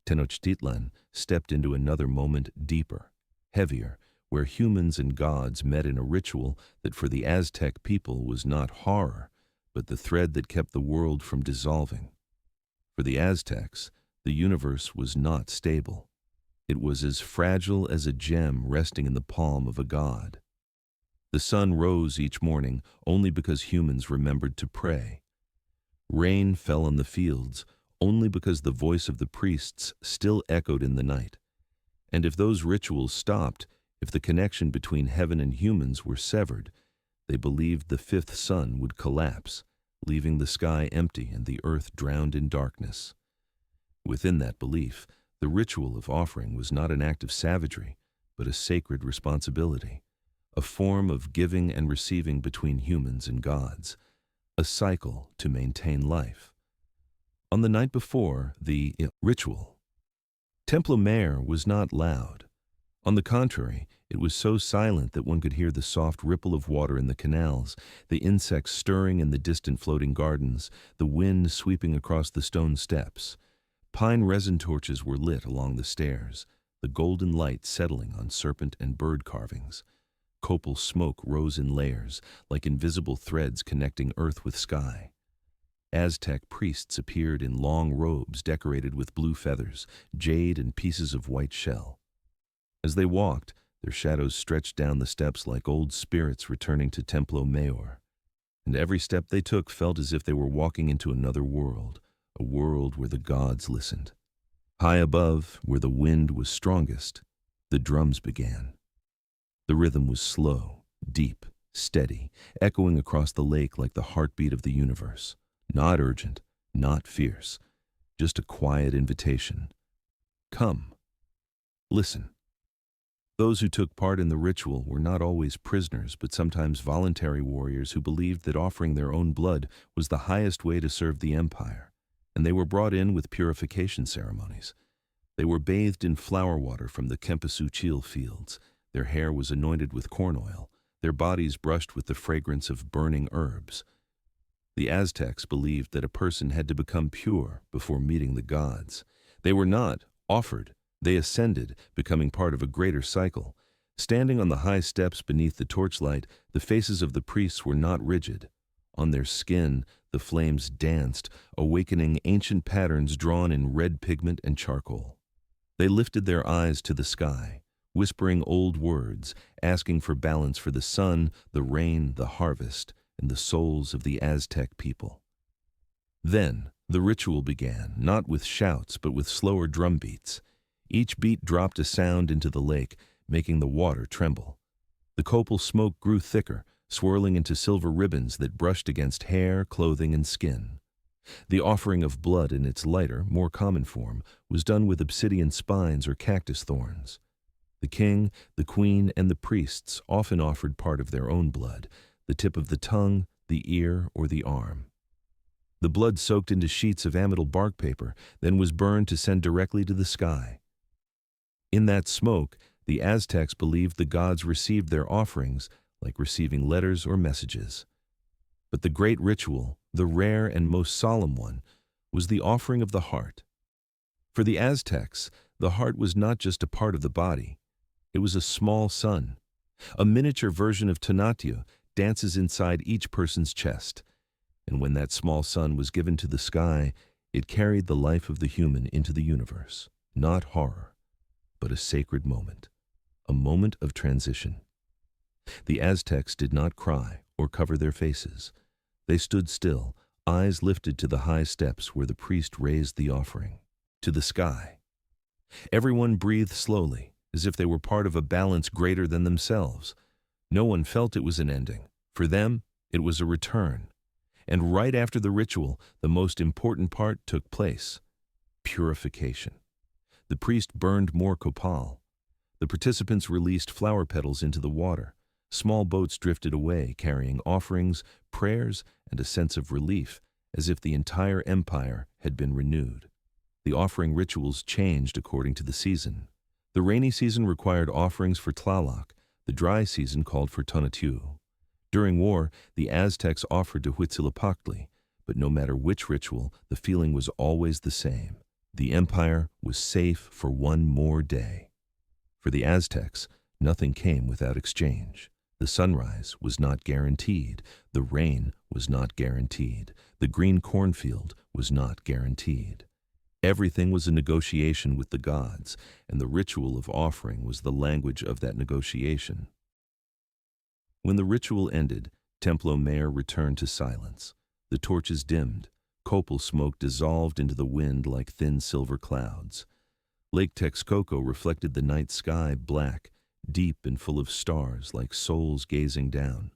Tenochtitlan stepped into another moment deeper, heavier, where humans and gods met in a ritual that for the Aztec people was not horror, but the thread that kept the world from dissolving. For the Aztecs, the universe was not stable. It was as fragile as a gem resting in the palm of a god. The sun rose each morning only because humans remembered to pray. Rain fell on the fields only because the voice of the priests still echoed in the night. And if those rituals stopped, if the connection between heaven and humans were severed, they believed the fifth sun would collapse, leaving the sky empty and the earth drowned in darkness. Within that belief, the ritual of offering was not an act of savagery, but a sacred responsibility, a form of giving and receiving between humans and gods, a cycle to maintain life. On the night before the ritual, Templo was not loud. On the contrary, it was so silent that one could hear the soft ripple of water in the canals, the insects stirring in the distant floating gardens, the wind sweeping across the stone steps. Pine resin torches were lit along the stairs, the golden light settling on serpent and bird carvings. Copal smoke rose in layers, like invisible threads connecting earth with sky. Aztec priests appeared in long robes decorated with blue feathers, jade, and pieces of white shell. As they walked, their shadows stretched down the steps like old spirits returning to Templo Mayor. And every step they took felt as if they were walking into another world, a world where the gods listened. High above, where the wind was strongest, the drums began. The rhythm was slow, deep, steady, echoing across the lake like the heartbeat of the universe. Not urgent, not fierce, just a quiet invitation. Come, listen. Those who took part in the ritual were not always prisoners, but sometimes voluntary warriors who believed that offering their own blood was the highest way to serve the empire, and they were brought in with purification ceremonies. They were bathed in flower water from the Cempasúchil fields. Their hair was anointed with corn oil, their bodies brushed with the fragrance of burning herbs. The Aztecs believed that a person had to become pure before meeting the gods. They were not offered. They ascended, becoming part of a greater cycle. Standing on the high steps beneath the torchlight, the faces of the priests were not rigid. On their skin, the flames danced, awakening ancient patterns drawn in red pigment and charcoal. They lifted their eyes to the sky, whispering old words, asking for balance for the sun, the rain, the harvest, and the souls of the Aztec people. Then, the ritual began, not with shouts, but with slower drum beats. Each beat dropped a sound into the lake, making the water tremble. The copal smoke grew thicker, swirling into silver ribbons that brushed against hair, clothing, and skin. The offering of blood in its lighter, more common form was done with obsidian spines or cactus thorns. The king, the queen, and the priests often offered part of their own blood, the tip of the tongue, the ear, or the arm. The blood soaked into sheets of amytal bark paper, then was burned to send directly to the sky. In that smoke, the Aztecs believed the gods received their offerings like receiving letters or messages. But the great ritual, the rare and most solemn one, was the offering of the heart. For the Aztecs, the heart was not just a part of the body. It was a small sun. A miniature version of Tonatiuh dances inside each person's chest. And when that small sun was given to the sky, it carried the life of the human into the universe. Not horror, but a sacred moment. A moment of transition. The Aztecs did not cry or cover their faces. They stood still, eyes lifted to the high steps where the priest raised the offering, to the sky. Everyone breathed slowly, as if they were part of a balance greater than themselves. No one felt it was an ending. For them, it was a return. And right after the ritual, the most important part took place: purification. The priest burned more copal. The participants released flower petals into the water. Small boats drifted away, carrying offerings, prayers, and a sense of relief, as if the entire empire had been renewed. The offering rituals changed according to the season. The rainy season required offerings for Tlaloc. The dry season called for Tonatiuh. During war, the Aztecs offered to Huitzilopochtli, but no matter which ritual, the feeling was always the same. The empire was safe for one more day. For the Aztecs, nothing came without exchange. The sunrise was not guaranteed. The rain was not guaranteed. The green cornfield was not guaranteed. Everything was a negotiation with the gods, and the ritual of offering was the language of that negotiation. When the ritual ended, Templo Mayor returned to silence. The torches dimmed. Copal smoke dissolved into the wind like thin silver clouds. Lake Texcoco reflected the night sky black, deep and full of stars like souls gazing down.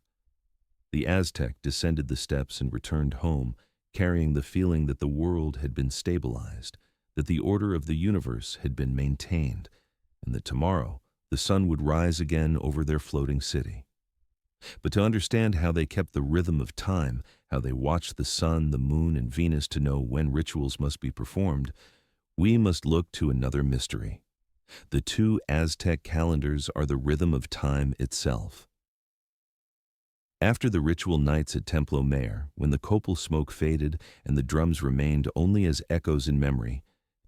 The Aztec descended the steps and returned home, carrying the feeling that the world had been stabilized, that the order of the universe had been maintained, and that tomorrow the sun would rise again over their floating city. But to understand how they kept the rhythm of time, how they watched the sun, the moon, and Venus to know when rituals must be performed, we must look to another mystery. The two Aztec calendars are the rhythm of time itself. After the ritual nights at Templo Mayor, when the copal smoke faded and the drums remained only as echoes in memory,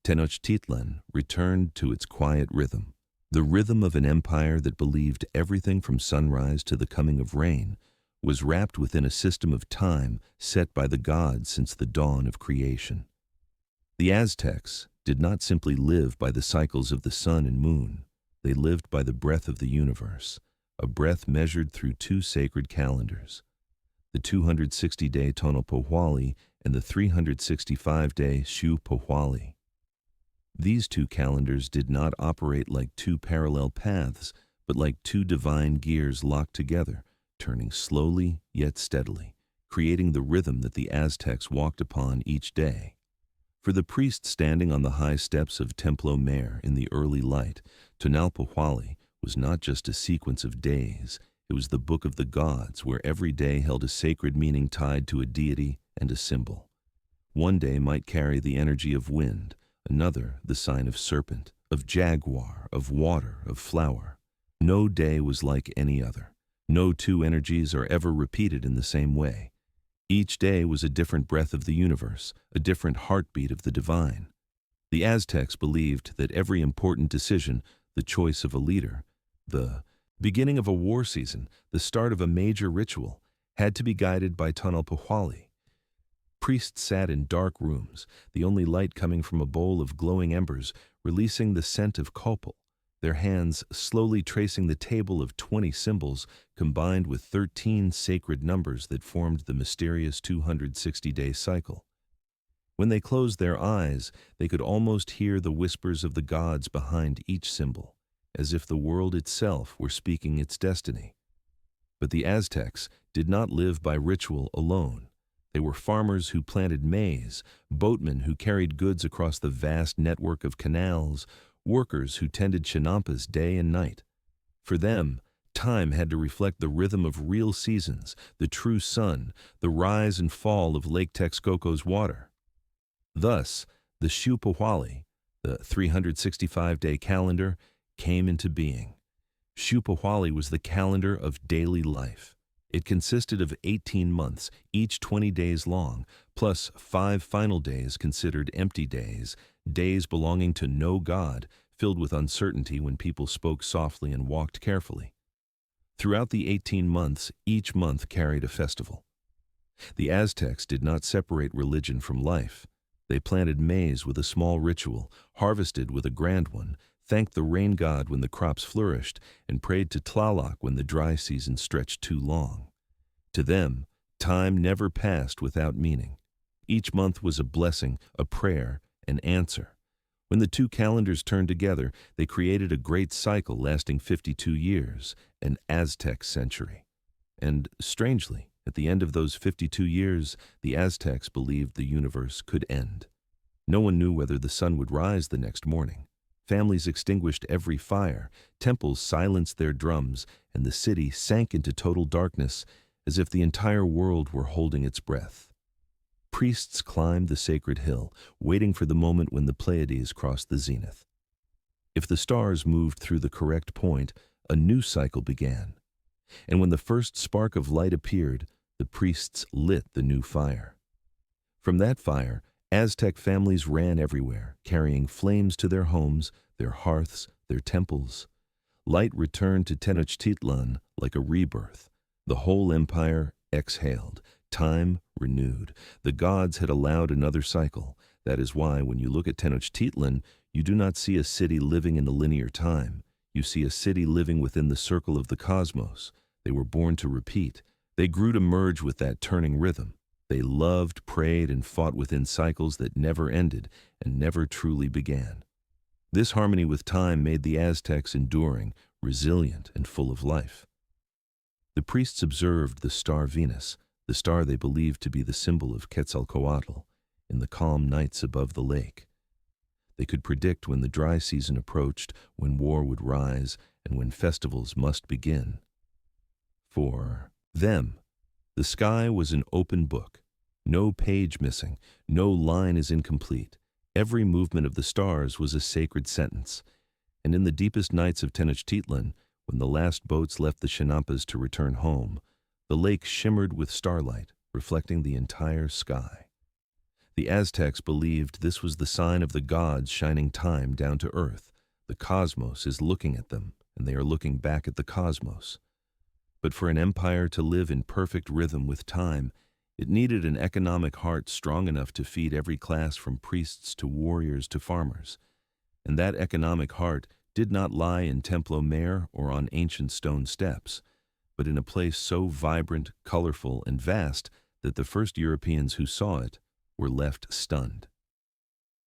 Tenochtitlan returned to its quiet rhythm. The rhythm of an empire that believed everything from sunrise to the coming of rain was wrapped within a system of time set by the gods since the dawn of creation. The Aztecs did not simply live by the cycles of the sun and moon. They lived by the breath of the universe, a breath measured through two sacred calendars, the 260-day Tonopohualli and the 365-day Xiuhpohualli. These two calendars did not operate like two parallel paths, but like two divine gears locked together, turning slowly yet steadily, creating the rhythm that the Aztecs walked upon each day. For the priest standing on the high steps of Templo Mayor in the early light, Tonalpohualli was not just a sequence of days, it was the book of the gods where every day held a sacred meaning tied to a deity and a symbol. One day might carry the energy of wind, another the sign of serpent, of jaguar, of water, of flower. No day was like any other. No two energies are ever repeated in the same way. Each day was a different breath of the universe, a different heartbeat of the divine. The Aztecs believed that every important decision, the choice of a leader, the beginning of a war season, the start of a major ritual, had to be guided by Tonalpohualli. Priests sat in dark rooms, the only light coming from a bowl of glowing embers, releasing the scent of copal, their hands slowly tracing the table of 20 symbols combined with 13 sacred numbers that formed the mysterious 260-day cycle. When they closed their eyes, they could almost hear the whispers of the gods behind each symbol, as if the world itself were speaking its destiny. But the Aztecs did not live by ritual alone. They were farmers who planted maize, boatmen who carried goods across the vast network of canals, workers who tended Chinampas day and night. For them, time had to reflect the rhythm of real seasons, the true sun, the rise and fall of Lake Texcoco's water. Thus, the Xiuhpohualli, the 365-day calendar, came into being. Xiuhpohualli was the calendar of daily life. It consisted of 18 months, each 20 days long, plus 5 final days considered empty days, days belonging to no god, filled with uncertainty when people spoke softly and walked carefully. Throughout the 18 months, each month carried a festival. The Aztecs did not separate religion from life. They planted maize with a small ritual, harvested with a grand one, thanked the rain god when the crops flourished, and prayed to Tlaloc when the dry season stretched too long. To them, time never passed without meaning. Each month was a blessing, a prayer, an answer. When the two calendars turned together, they created a great cycle lasting 52 years, an Aztec century. And strangely, at the end of those 52 years, the Aztecs believed the universe could end. No one knew whether the sun would rise the next morning. Families extinguished every fire, temples silenced their drums, and the city sank into total darkness, as if the entire world were holding its breath. Priests climbed the sacred hill, waiting for the moment when the Pleiades crossed the zenith. If the stars moved through the correct point, a new cycle began. And when the first spark of light appeared, the priests lit the new fire. From that fire, Aztec families ran everywhere, carrying flames to their homes, their hearths, their temples. Light returned to Tenochtitlan like a rebirth. The whole empire exhaled. Time renewed. The gods had allowed another cycle. That is why, when you look at Tenochtitlan, you do not see a city living in a linear time. You see a city living within the circle of the cosmos. They were born to repeat. They grew to merge with that turning rhythm. They loved, prayed, and fought within cycles that never ended and never truly began. This harmony with time made the Aztecs enduring, resilient, and full of life. The priests observed the star Venus, the star they believed to be the symbol of Quetzalcoatl, in the calm nights above the lake. They could predict when the dry season approached, when war would rise, and when festivals must begin. For them, the sky was an open book. No page missing, no line is incomplete. Every movement of the stars was a sacred sentence. And in the deepest nights of Tenochtitlan, when the last boats left the Chinampas to return home, the lake shimmered with starlight, reflecting the entire sky. The Aztecs believed this was the sign of the gods shining time down to earth. The cosmos is looking at them, and they are looking back at the cosmos. But for an empire to live in perfect rhythm with time, it needed an economic heart strong enough to feed every class from priests to warriors to farmers. And that economic heart did not lie in Templo Mayor or on ancient stone steps, but in a place so vibrant, colorful, and vast that the first Europeans who saw it were left stunned.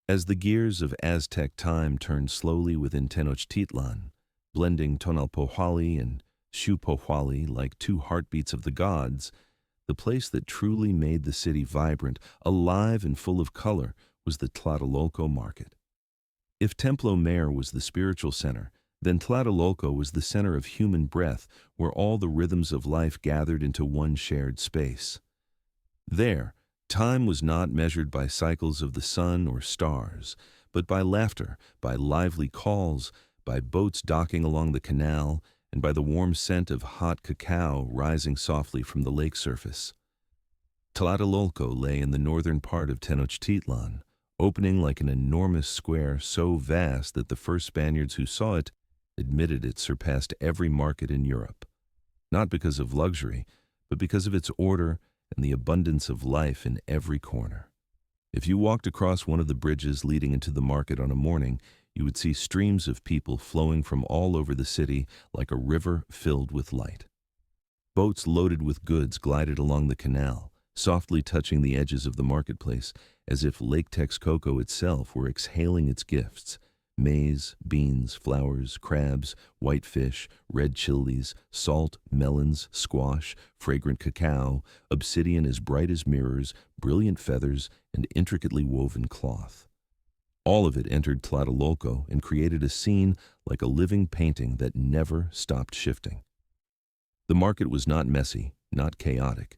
As the gears of Aztec time turned slowly within Tenochtitlan, blending Tonalpohualli and Xiuhpohualli like two heartbeats of the gods, the place that truly made the city vibrant, alive, and full of color was the Tlatelolco market. If Templo Mayor was the spiritual center, then Tlatelolco was the center of human breath, where all the rhythms of life gathered into one shared space. There, time was not measured by cycles of the sun or stars, but by laughter, by lively calls, by boats docking along the canal, and by the warm scent of hot cacao rising softly from the lake surface. Tlatelolco lay in the northern part of Tenochtitlan, opening like an enormous square so vast that the first Spaniards who saw it admitted it surpassed every market in Europe, not because of luxury, but because of its order and the abundance of life in every corner. If you walked across one of the bridges leading into the market on a morning, you would see streams of people flowing from all over the city like a river filled with light. Boats loaded with goods glided along the canal, softly touching the edges of the marketplace, as if Lake Texcoco itself were exhaling its gifts: maize, beans, flowers, crabs, white fish, red chilies, salt, melons, squash, fragrant cacao, obsidian as bright as mirrors, brilliant feathers, and intricately woven cloth. All of it entered Tlatelolco and created a scene like a living painting that never stopped shifting. The market was not messy, not chaotic.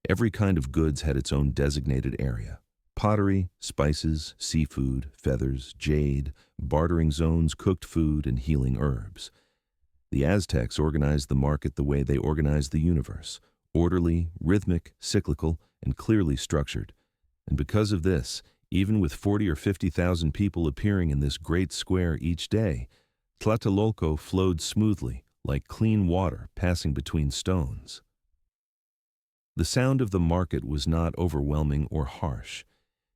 Every kind of goods had its own designated area. Pottery, spices, seafood, feathers, jade, bartering zones, cooked food, and healing herbs. The Aztecs organized the market the way they organized the universe, orderly, rhythmic, cyclical, and clearly structured. And because of this, even with 40 or 50,000 people appearing in this great square each day, Tlatelolco flowed smoothly, like clean water passing between stones. The sound of the market was not overwhelming or harsh.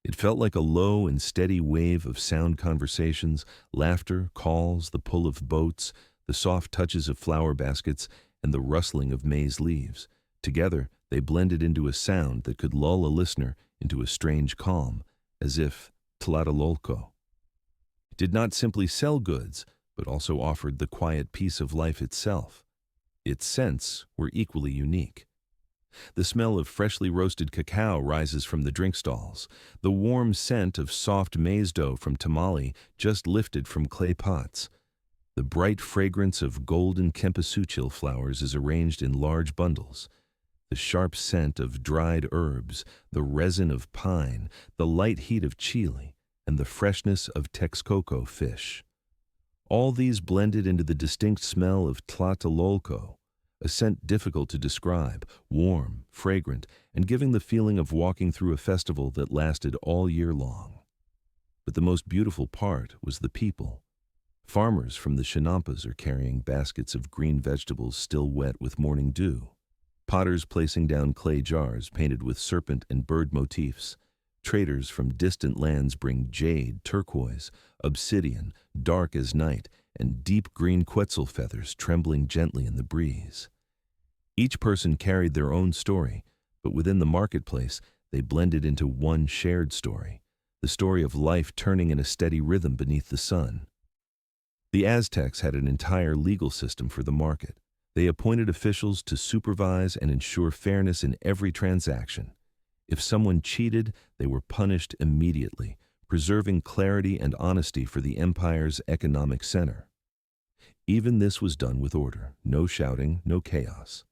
It felt like a low and steady wave of sound conversations, laughter, calls, the pull of boats, the soft touches of flower baskets, and the rustling of maize leaves. Together, they blended into a sound that could lull a listener into a strange calm, as if Tlatelolco did not simply sell goods, but also offered the quiet peace of life itself. Its scents were equally unique. The smell of freshly roasted cacao rises from the drink stalls. The warm scent of soft maize dough from tamale just lifted from clay pots. The bright fragrance of golden cempasúchil flowers is arranged in large bundles. The sharp scent of dried herbs, the resin of pine, the light heat of chile, and the freshness of Texcoco fish. All these blended into the distinct smell of Tlatelolco, a scent difficult to describe, warm, fragrant, and giving the feeling of walking through a festival that lasted all year long. But the most beautiful part was the people. Farmers from the Chinampas are carrying baskets of green vegetables still wet with morning dew. Potters placing down clay jars painted with serpent and bird motifs. Traders from distant lands bring jade, turquoise, obsidian, dark as night, and deep green quetzal feathers trembling gently in the breeze. Each person carried their own story, but within the marketplace they blended into one shared story, the story of life turning in a steady rhythm beneath the sun. The Aztecs had an entire legal system for the market. They appointed officials to supervise and ensure fairness in every transaction. If someone cheated, they were punished immediately, preserving clarity and honesty for the empire's economic center. Even this was done with order, no shouting, no chaos.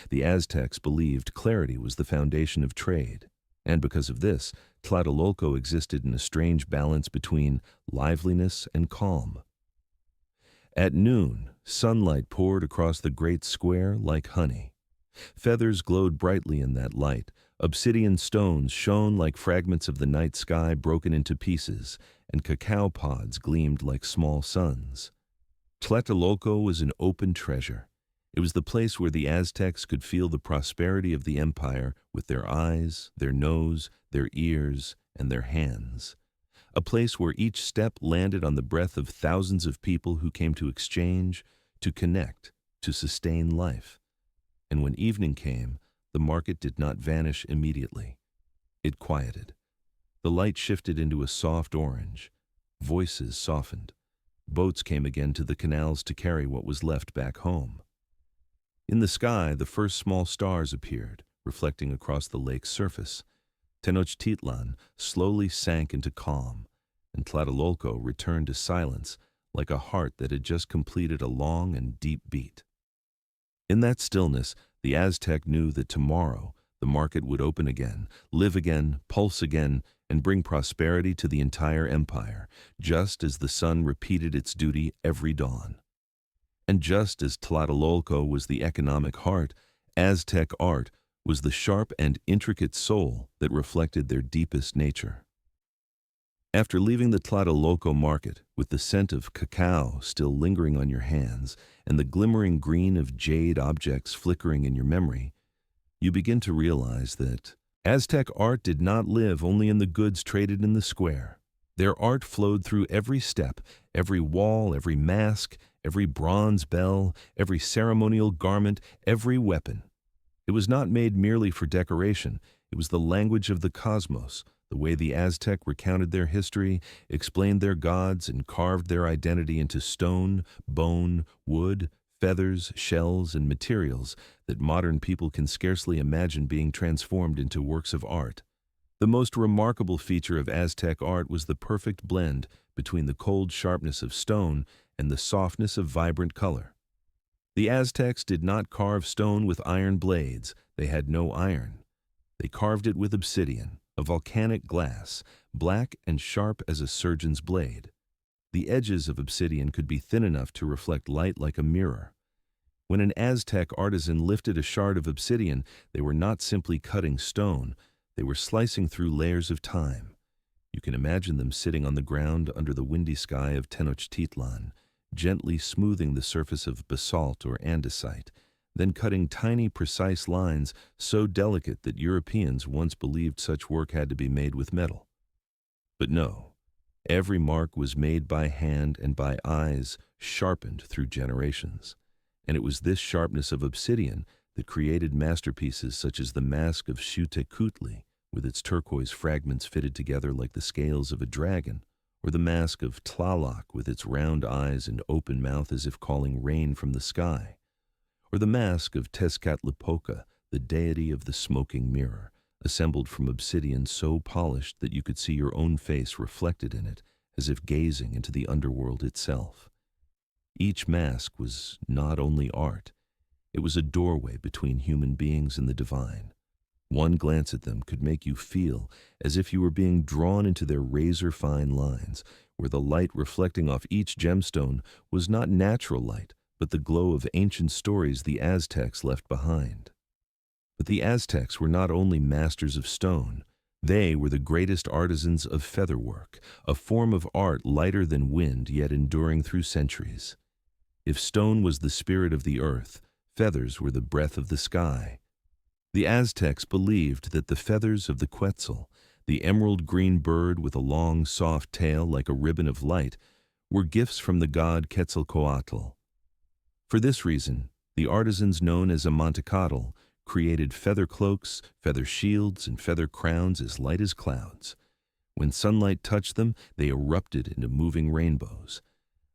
The Aztecs believed clarity was the foundation of trade, and because of this, Tlatelolco existed in a strange balance between liveliness and calm. At noon, sunlight poured across the great square like honey. Feathers glowed brightly in that light. Obsidian stones shone like fragments of the night sky broken into pieces, and cacao pods gleamed like small suns. Tlatelolco was an open treasure. It was the place where the Aztecs could feel the prosperity of the empire with their eyes, their nose, their ears, and their hands. A place where each step landed on the breath of thousands of people who came to exchange, to connect, to sustain life. And when evening came, the market did not vanish immediately. It quieted. The light shifted into a soft orange. Voices softened. Boats came again to the canals to carry what was left back home. In the sky, the first small stars appeared, reflecting across the lake's surface. Tenochtitlan slowly sank into calm, and Tlatelolco returned to silence like a heart that had just completed a long and deep beat. In that stillness, the Aztec knew that tomorrow the market would open again, live again, pulse again, and bring prosperity to the entire empire, just as the sun repeated its duty every dawn. And just as Tlatelolco was the economic heart, Aztec art was the sharp and intricate soul that reflected their deepest nature. After leaving the Tlatelolco market, with the scent of cacao still lingering on your hands and the glimmering green of jade objects flickering in your memory, you begin to realize that Aztec art did not live only in the goods traded in the square. Their art flowed through every step, every wall, every mask, every bronze bell, every ceremonial garment, every weapon. It was not made merely for decoration. It was the language of the cosmos, the way the Aztec recounted their history, explained their gods, and carved their identity into stone, bone, wood, feathers, shells, and materials that modern people can scarcely imagine being transformed into works of art. The most remarkable feature of Aztec art was the perfect blend between the cold sharpness of stone and the softness of vibrant color. The Aztecs did not carve stone with iron blades. They had no iron. They carved it with obsidian, a volcanic glass, black and sharp as a surgeon's blade. The edges of obsidian could be thin enough to reflect light like a mirror. When an Aztec artisan lifted a shard of obsidian, they were not simply cutting stone, they were slicing through layers of time. You can imagine them sitting on the ground under the windy sky of Tenochtitlan, gently smoothing the surface of basalt or andesite, then cutting tiny, precise lines so delicate that Europeans once believed such work had to be made with metal. But no, every mark was made by hand and by eyes sharpened through generations. And it was this sharpness of obsidian that created masterpieces such as the Mask of Xiuhtecuhtli, with its turquoise fragments fitted together like the scales of a dragon, or the Mask of Tlaloc with its round eyes and open mouth as if calling rain from the sky, or the Mask of Tezcatlipoca, the deity of the smoking mirror, assembled from obsidian so polished that you could see your own face reflected in it, as if gazing into the underworld itself. Each mask was not only art, it was a doorway between human beings and the divine. One glance at them could make you feel as if you were being drawn into their razor-fine lines, where the light reflecting off each gemstone was not natural light, but the glow of ancient stories the Aztecs left behind. But the Aztecs were not only masters of stone, they were the greatest artisans of featherwork, a form of art lighter than wind yet enduring through centuries. If stone was the spirit of the earth, feathers were the breath of the sky. The Aztecs believed that the feathers of the Quetzal, the emerald green bird with a long, soft tail like a ribbon of light, were gifts from the god Quetzalcoatl. For this reason, the artisans known as Amantecatl created feather cloaks, feather shields, and feather crowns as light as clouds. When sunlight touched them, they erupted into moving rainbows.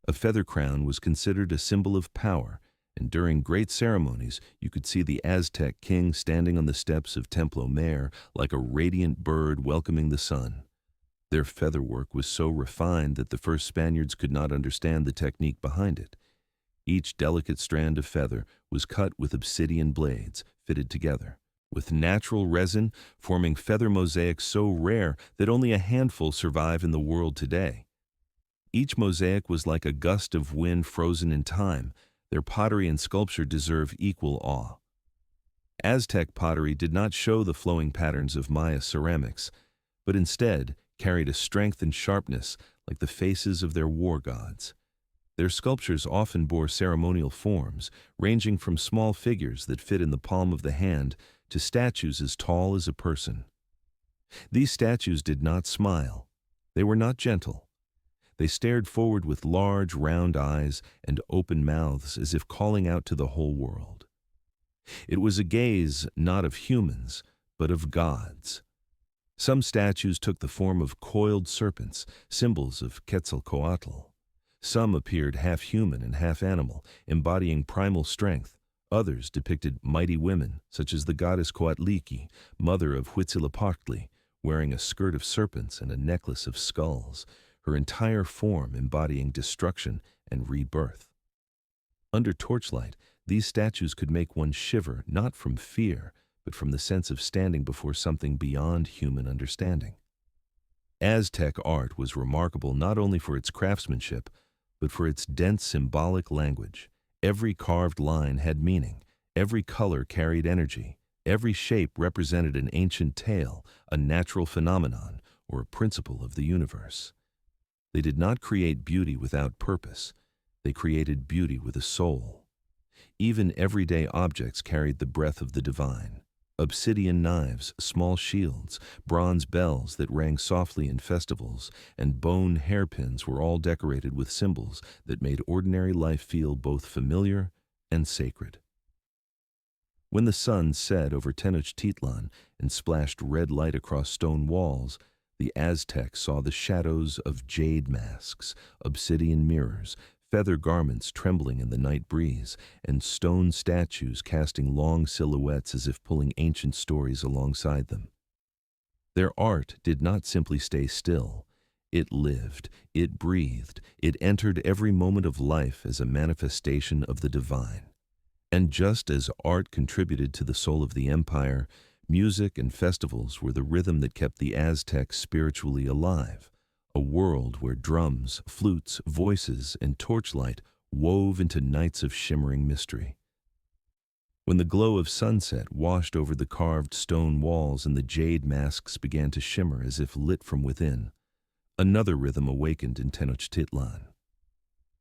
A feather crown was considered a symbol of power, and during great ceremonies, you could see the Aztec king standing on the steps of Templo like a radiant bird welcoming the sun. Their featherwork was so refined that the first Spaniards could not understand the technique behind it. Each delicate strand of feather was cut with obsidian blades, fitted together, with natural resin, forming feather mosaics so rare that only a handful survive in the world today. Each mosaic was like a gust of wind frozen in time. Their pottery and sculpture deserve equal awe. Aztec pottery did not show the flowing patterns of Maya ceramics, but instead carried a strength and sharpness like the faces of their war gods. Their sculptures often bore ceremonial forms, ranging from small figures that fit in the palm of the hand to statues as tall as a person. These statues did not smile. They were not gentle. They stared forward with large, round eyes and open mouths as if calling out to the whole world. It was a gaze not of humans, but of gods. Some statues took the form of coiled serpents, symbols of Quetzalcoatl. Some appeared half human and half animal, embodying primal strength. Others depicted mighty women, such as the goddess Coatliqui, mother of Huitzilopochtli, wearing a skirt of serpents and a necklace of skulls, her entire form embodying destruction and rebirth. Under torchlight, these statues could make one shiver not from fear, but from the sense of standing before something beyond human understanding. Aztec art was remarkable not only for its craftsmanship, but for its dense symbolic language. Every carved line had meaning, every color carried energy, every shape represented an ancient tale, a natural phenomenon, or a principle of the universe. They did not create beauty without purpose. They created beauty with a soul. Even everyday objects carried the breath of the divine. Obsidian knives, small shields, bronze bells that rang softly in festivals, and bone hairpins were all decorated with symbols that made ordinary life feel both familiar and sacred. When the sun set over Tenochtitlan and splashed red light across stone walls, the Aztecs saw the shadows of jade masks, obsidian mirrors, feather garments trembling in the night breeze, and stone statues casting long silhouettes as if pulling ancient stories alongside them. Their art did not simply stay still. It lived, it breathed, it entered every moment of life as a manifestation of the divine. And just as art contributed to the soul of the empire, music and festivals were the rhythm that kept the Aztecs spiritually alive, a world where drums, flutes, voices, and torchlight wove into nights of shimmering mystery. When the glow of sunset washed over the carved stone walls and the jade masks began to shimmer as if lit from within, another rhythm awakened in Tenochtitlan.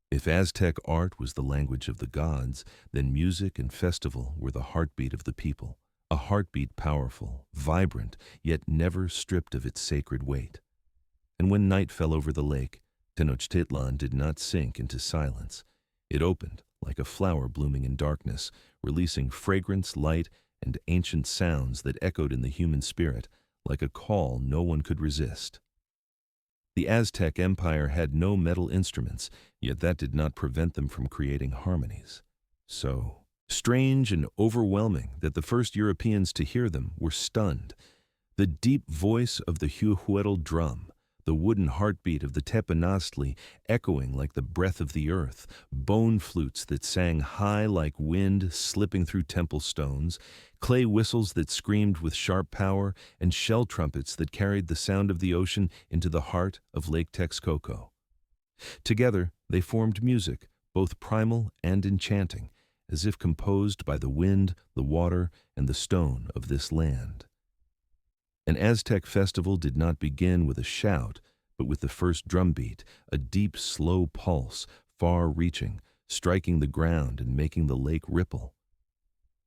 If Aztec art was the language of the gods, then music and festival were the heartbeat of the people, a heartbeat powerful, vibrant, yet never stripped of its sacred weight. And when night fell over the lake, Tenochtitlan did not sink into silence. It opened, like a flower blooming in darkness, releasing fragrance, light, and ancient sounds that echoed in the human spirit, like a call no one could resist. The Aztec Empire had no metal instruments, yet that did not prevent them from creating harmonies. So strange and overwhelming that the first Europeans to hear them were stunned. The deep voice of the huehuetl drum, the wooden heartbeat of the teponaztli echoing like the breath of the earth, bone flutes that sang high like wind slipping through temple stones, clay whistles that screamed with sharp power, and shell trumpets that carried the sound of the ocean into the heart of Lake Texcoco. Together, they formed music, both primal and enchanting, as if composed by the wind, the water, and the stone of this land. An Aztec festival did not begin with a shout, but with the first drumbeat, a deep, slow pulse, far-reaching, striking the ground and making the lake ripple.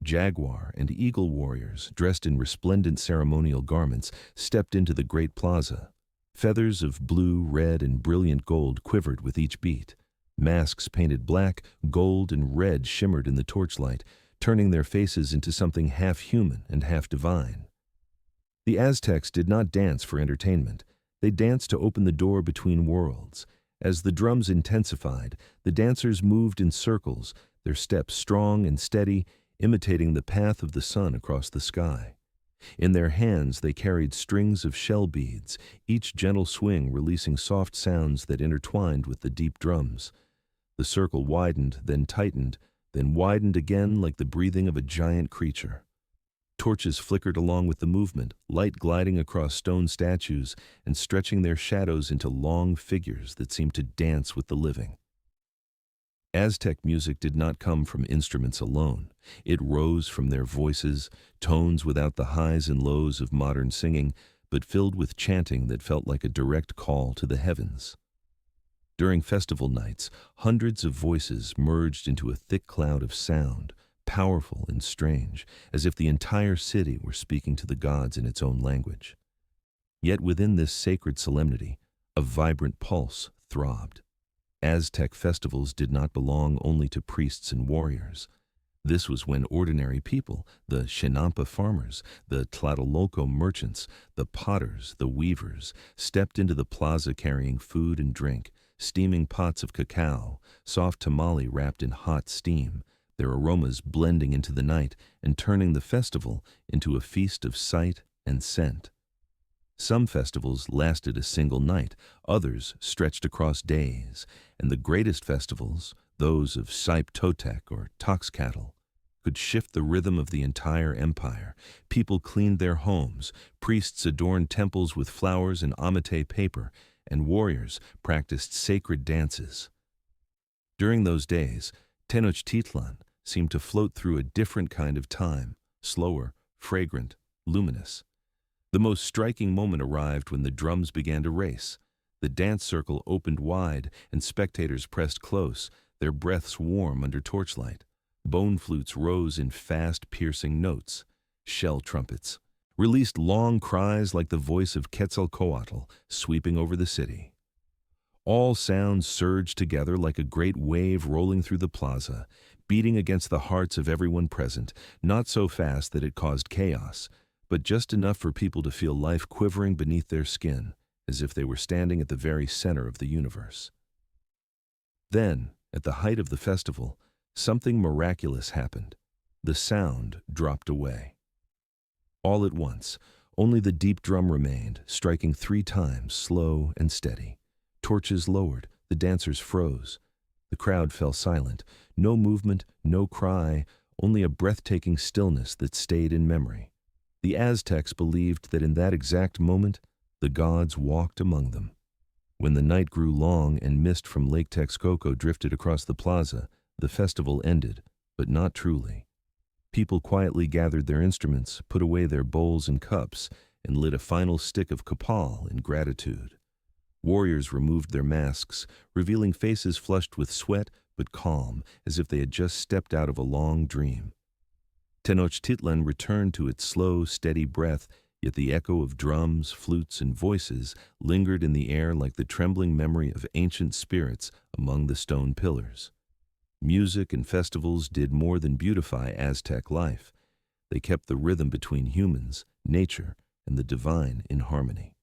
Jaguar and eagle warriors, dressed in resplendent ceremonial garments, stepped into the great plaza. Feathers of blue, red, and brilliant gold quivered with each beat. Masks painted black, gold, and red shimmered in the torchlight, turning their faces into something half human and half divine. The Aztecs did not dance for entertainment. They danced to open the door between worlds. As the drums intensified, the dancers moved in circles, their steps strong and steady, imitating the path of the sun across the sky. In their hands they carried strings of shell beads, each gentle swing releasing soft sounds that intertwined with the deep drums. The circle widened, then widened again like the breathing of a giant creature. Torches flickered along with the movement, light gliding across stone statues and stretching their shadows into long figures that seemed to dance with the living. Aztec music did not come from instruments alone. It rose from their voices, tones without the highs and lows of modern singing, but filled with chanting that felt like a direct call to the heavens. During festival nights, hundreds of voices merged into a thick cloud of sound, powerful and strange, as if the entire city were speaking to the gods in its own language. Yet within this sacred solemnity, a vibrant pulse throbbed. Aztec festivals did not belong only to priests and warriors. This was when ordinary people, the Chinampa farmers, the Tlatelolco merchants, the potters, the weavers, stepped into the plaza carrying food and drink, steaming pots of cacao, soft tamale wrapped in hot steam, their aromas blending into the night and turning the festival into a feast of sight and scent. Some festivals lasted a single night, others stretched across days, and the greatest festivals, those of Totec or Toxcatl, could shift the rhythm of the entire empire. People cleaned their homes, priests adorned temples with flowers and amate paper, and warriors practiced sacred dances. During those days, Tenochtitlan seemed to float through a different kind of time, slower, fragrant, luminous. The most striking moment arrived when the drums began to race. The dance circle opened wide and spectators pressed close, their breaths warm under torchlight. Bone flutes rose in fast, piercing notes. Shell trumpets released long cries like the voice of Quetzalcoatl sweeping over the city. All sounds surged together like a great wave rolling through the plaza, beating against the hearts of everyone present, not so fast that it caused chaos, but just enough for people to feel life quivering beneath their skin, as if they were standing at the very center of the universe. Then, at the height of the festival, something miraculous happened. The sound dropped away. All at once, Only the deep drum remained, striking 3 times, slow and steady. Torches lowered, the dancers froze. The crowd fell silent. No movement, no cry, only a breathtaking stillness that stayed in memory. The Aztecs believed that in that exact moment, the gods walked among them. When the night grew long and mist from Lake Texcoco drifted across the plaza, the festival ended, but not truly. People quietly gathered their instruments, put away their bowls and cups, and lit a final stick of copal in gratitude. Warriors removed their masks, revealing faces flushed with sweat but calm, as if they had just stepped out of a long dream. Tenochtitlan returned to its slow, steady breath, yet the echo of drums, flutes, and voices lingered in the air like the trembling memory of ancient spirits among the stone pillars. Music and festivals did more than beautify Aztec life. They kept the rhythm between humans, nature, and the divine in harmony.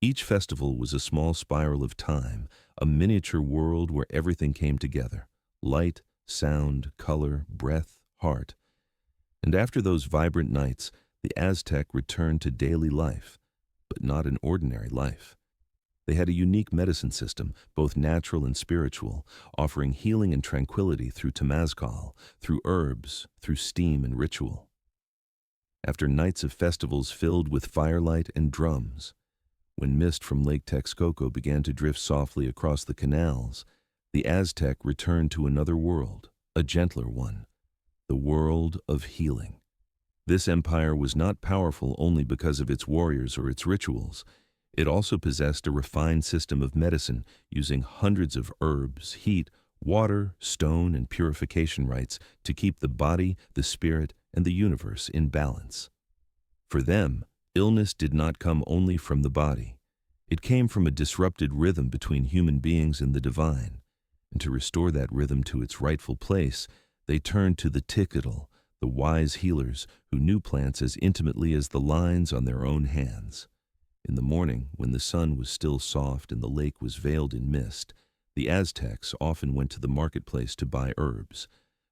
Each festival was a small spiral of time, a miniature world where everything came together: light, sound, color, breath, heart. And after those vibrant nights, the Aztec returned to daily life, but not an ordinary life. They had a unique medicine system, both natural and spiritual, offering healing and tranquility through temazcal, through herbs, through steam and ritual. After nights of festivals filled with firelight and drums, when mist from Lake Texcoco began to drift softly across the canals, the Aztec returned to another world, a gentler one, the world of healing. This empire was not powerful only because of its warriors or its rituals. It also possessed a refined system of medicine using hundreds of herbs, heat, water, stone, and purification rites to keep the body, the spirit, and the universe in balance. For them, illness did not come only from the body. It came from a disrupted rhythm between human beings and the divine. And to restore that rhythm to its rightful place, they turned to the Ticatl, the wise healers who knew plants as intimately as the lines on their own hands. In the morning, when the sun was still soft and the lake was veiled in mist, the Aztecs often went to the marketplace to buy herbs.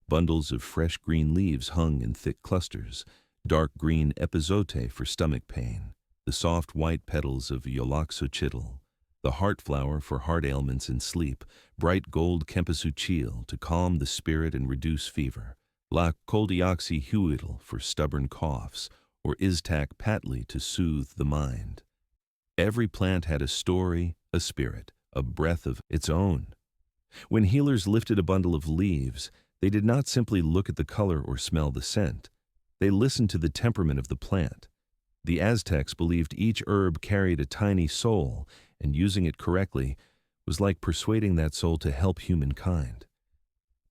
Bundles of fresh green leaves hung in thick clusters, dark green epazote for stomach pain, the soft white petals of yoloxochitl, the heart flower for heart ailments and sleep, bright gold cempasúchil to calm the spirit and reduce fever, la coldioxyhuitl for stubborn coughs, or Aztec patli to soothe the mind. Every plant had a story, a spirit, a breath of its own. When healers lifted a bundle of leaves, they did not simply look at the color or smell the scent. They listened to the temperament of the plant. The Aztecs believed each herb carried a tiny soul, and using it correctly was like persuading that soul to help humankind.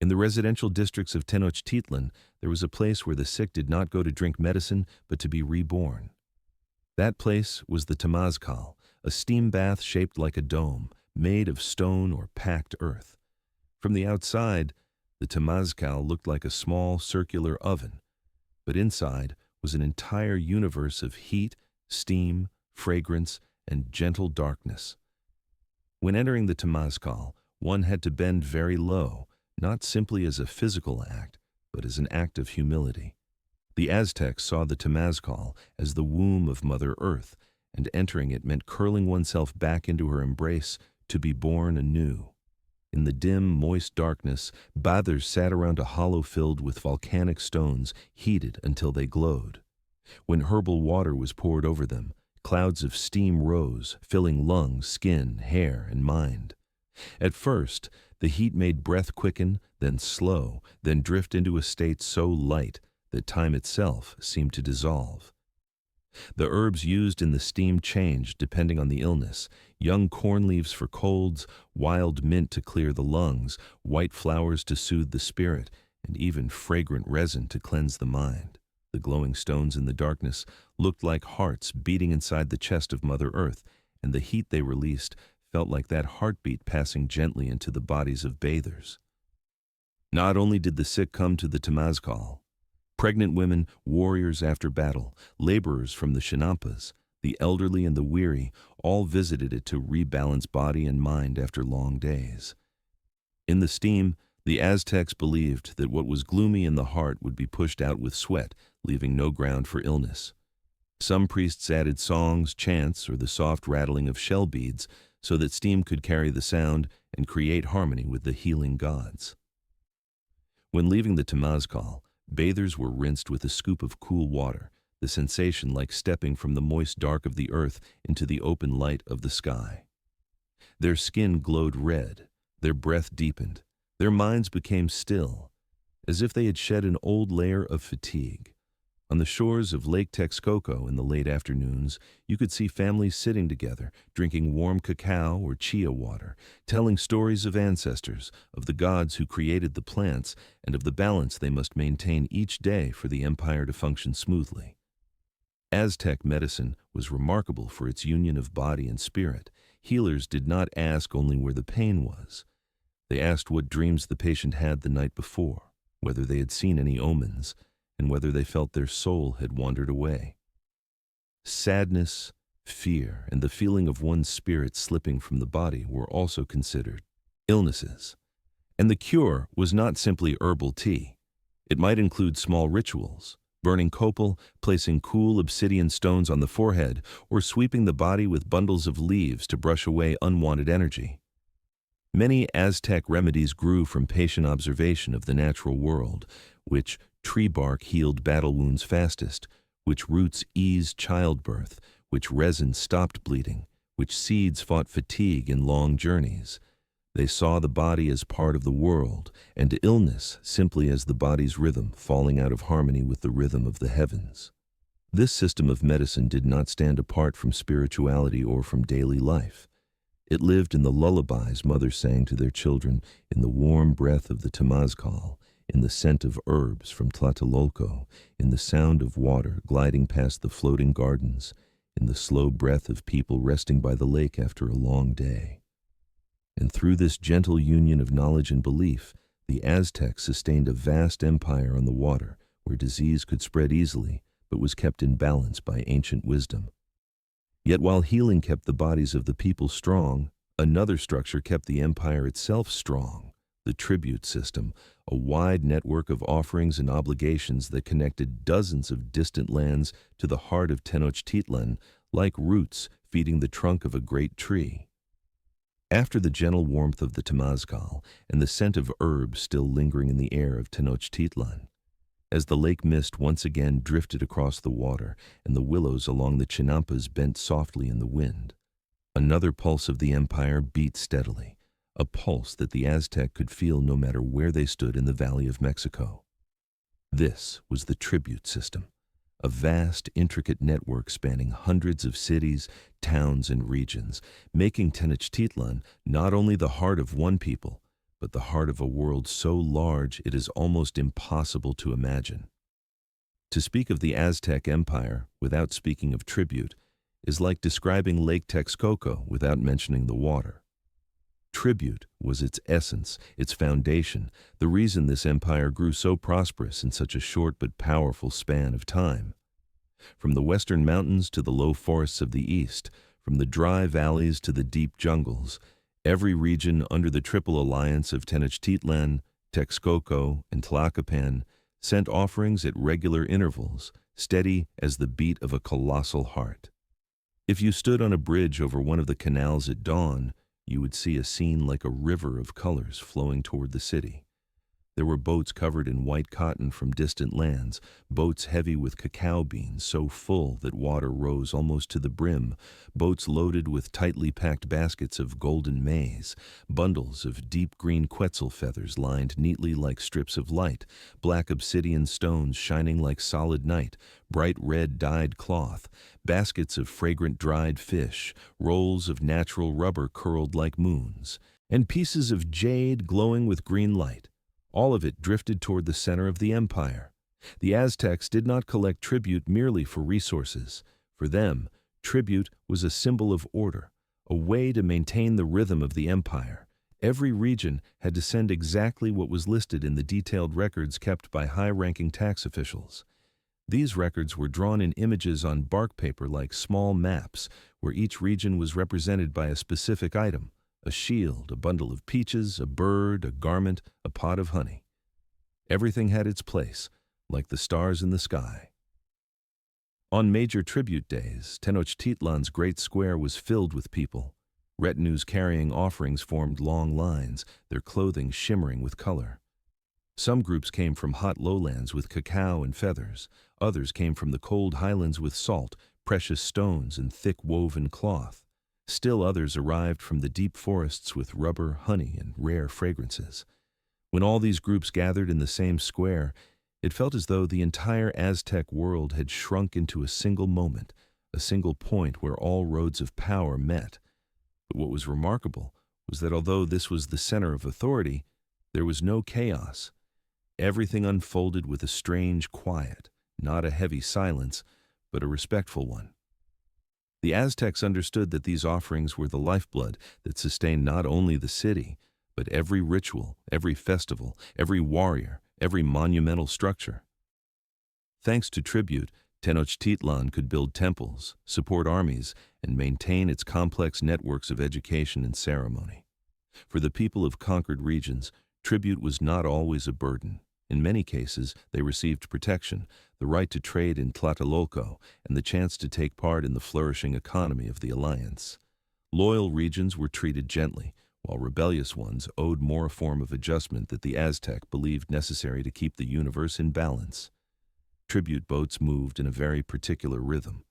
In the residential districts of Tenochtitlan, there was a place where the sick did not go to drink medicine, but to be reborn. That place was the temazcal, a steam bath shaped like a dome, made of stone or packed earth. From the outside, the temazcal looked like a small circular oven, but inside was an entire universe of heat, steam, fragrance, and gentle darkness. When entering the temazcal, one had to bend very low, not simply as a physical act, but as an act of humility. The Aztecs saw the temazcal as the womb of Mother Earth, and entering it meant curling oneself back into her embrace to be born anew. In the dim, moist darkness, bathers sat around a hollow filled with volcanic stones, heated until they glowed. When herbal water was poured over them, clouds of steam rose, filling lungs, skin, hair, and mind. At first, the heat made breath quicken, then slow, then drift into a state so light that time itself seemed to dissolve. The herbs used in the steam changed depending on the illness: young corn leaves for colds, wild mint to clear the lungs, white flowers to soothe the spirit, and even fragrant resin to cleanse the mind. The glowing stones in the darkness looked like hearts beating inside the chest of Mother Earth, and the heat they released felt like that heartbeat passing gently into the bodies of bathers. Not only did the sick come to the temazcal, pregnant women, warriors after battle, laborers from the Chinampas, the elderly and the weary, all visited it to rebalance body and mind after long days. In the steam, the Aztecs believed that what was gloomy in the heart would be pushed out with sweat, leaving no ground for illness. Some priests added songs, chants, or the soft rattling of shell beads so that steam could carry the sound and create harmony with the healing gods. When leaving the Temazcal, bathers were rinsed with a scoop of cool water, the sensation like stepping from the moist dark of the earth into the open light of the sky. Their skin glowed red, their breath deepened, their minds became still, as if they had shed an old layer of fatigue. On the shores of Lake Texcoco in the late afternoons, you could see families sitting together, drinking warm cacao or chia water, telling stories of ancestors, of the gods who created the plants, and of the balance they must maintain each day for the empire to function smoothly. Aztec medicine was remarkable for its union of body and spirit. Healers did not ask only where the pain was. They asked what dreams the patient had the night before, whether they had seen any omens, and whether they felt their soul had wandered away. Sadness, fear, and the feeling of one's spirit slipping from the body were also considered illnesses. And the cure was not simply herbal tea. It might include small rituals, burning copal, placing cool obsidian stones on the forehead, or sweeping the body with bundles of leaves to brush away unwanted energy. Many Aztec remedies grew from patient observation of the natural world, which tree bark healed battle wounds fastest, which roots eased childbirth, which resin stopped bleeding, which seeds fought fatigue in long journeys. They saw the body as part of the world, and illness simply as the body's rhythm falling out of harmony with the rhythm of the heavens. This system of medicine did not stand apart from spirituality or from daily life. It lived in the lullabies mothers sang to their children, in the warm breath of the temazcal, in the scent of herbs from Tlatelolco, in the sound of water gliding past the floating gardens, in the slow breath of people resting by the lake after a long day. And through this gentle union of knowledge and belief, the Aztecs sustained a vast empire on the water, where disease could spread easily, but was kept in balance by ancient wisdom. Yet while healing kept the bodies of the people strong, another structure kept the empire itself strong, the tribute system, a wide network of offerings and obligations that connected dozens of distant lands to the heart of Tenochtitlan, like roots feeding the trunk of a great tree. After the gentle warmth of the temazcal and the scent of herbs still lingering in the air of Tenochtitlan, as the lake mist once again drifted across the water and the willows along the Chinampas bent softly in the wind, another pulse of the empire beat steadily, a pulse that the Aztec could feel no matter where they stood in the Valley of Mexico. This was the tribute system, a vast, intricate network spanning hundreds of cities, towns, and regions, making Tenochtitlan not only the heart of one people, but the heart of a world so large it is almost impossible to imagine. To speak of the Aztec Empire without speaking of tribute is like describing Lake Texcoco without mentioning the water. Tribute was its essence, its foundation, the reason this empire grew so prosperous in such a short but powerful span of time. From the western mountains to the low forests of the east, from the dry valleys to the deep jungles, every region under the triple alliance of Tenochtitlan, Texcoco, and Tlacopan sent offerings at regular intervals, steady as the beat of a colossal heart. If you stood on a bridge over one of the canals at dawn, you would see a scene like a river of colors flowing toward the city. There were boats covered in white cotton from distant lands, boats heavy with cacao beans so full that water rose almost to the brim, boats loaded with tightly packed baskets of golden maize, bundles of deep green quetzal feathers lined neatly like strips of light, black obsidian stones shining like solid night, bright red dyed cloth, baskets of fragrant dried fish, rolls of natural rubber curled like moons, and pieces of jade glowing with green light. All of it drifted toward the center of the empire. The Aztecs did not collect tribute merely for resources. For them, tribute was a symbol of order, a way to maintain the rhythm of the empire. Every region had to send exactly what was listed in the detailed records kept by high-ranking tax officials. These records were drawn in images on bark paper like small maps, where each region was represented by a specific item. A shield, a bundle of peaches, a bird, a garment, a pot of honey. Everything had its place, like the stars in the sky. On major tribute days, Tenochtitlan's great square was filled with people. Retinues carrying offerings formed long lines, their clothing shimmering with color. Some groups came from hot lowlands with cacao and feathers. Others came from the cold highlands with salt, precious stones, and thick woven cloth. Still others arrived from the deep forests with rubber, honey, and rare fragrances. When all these groups gathered in the same square, it felt as though the entire Aztec world had shrunk into a single moment, a single point where all roads of power met. But what was remarkable was that although this was the center of authority, there was no chaos. Everything unfolded with a strange quiet, not a heavy silence, but a respectful one. The Aztecs understood that these offerings were the lifeblood that sustained not only the city, but every ritual, every festival, every warrior, every monumental structure. Thanks to tribute, Tenochtitlan could build temples, support armies, and maintain its complex networks of education and ceremony. For the people of conquered regions, tribute was not always a burden. In many cases, they received protection, the right to trade in Tlatelolco, and the chance to take part in the flourishing economy of the alliance. Loyal regions were treated gently, while rebellious ones owed more a form of adjustment that the Aztec believed necessary to keep the universe in balance. Tribute boats moved in a very particular rhythm.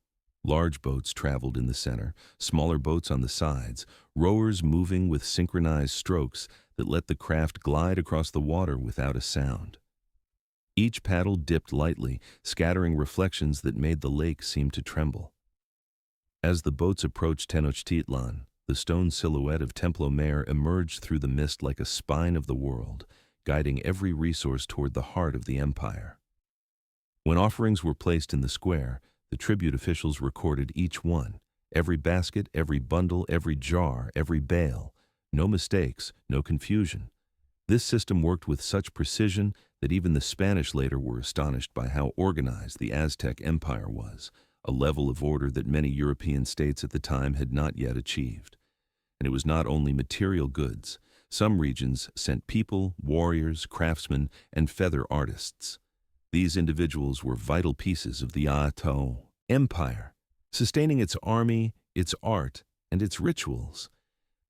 Large boats traveled in the center, smaller boats on the sides, rowers moving with synchronized strokes that let the craft glide across the water without a sound. Each paddle dipped lightly, scattering reflections that made the lake seem to tremble. As the boats approached Tenochtitlan, the stone silhouette of Templo emerged through the mist like a spine of the world, guiding every resource toward the heart of the empire. When offerings were placed in the square, the tribute officials recorded each one, every basket, every bundle, every jar, every bale. No mistakes, no confusion. This system worked with such precision that even the Spanish later were astonished by how organized the Aztec Empire was, a level of order that many European states at the time had not yet achieved. And it was not only material goods. Some regions sent people, warriors, craftsmen, and feather artists. These individuals were vital pieces of the Aztec Empire, sustaining its army, its art, and its rituals.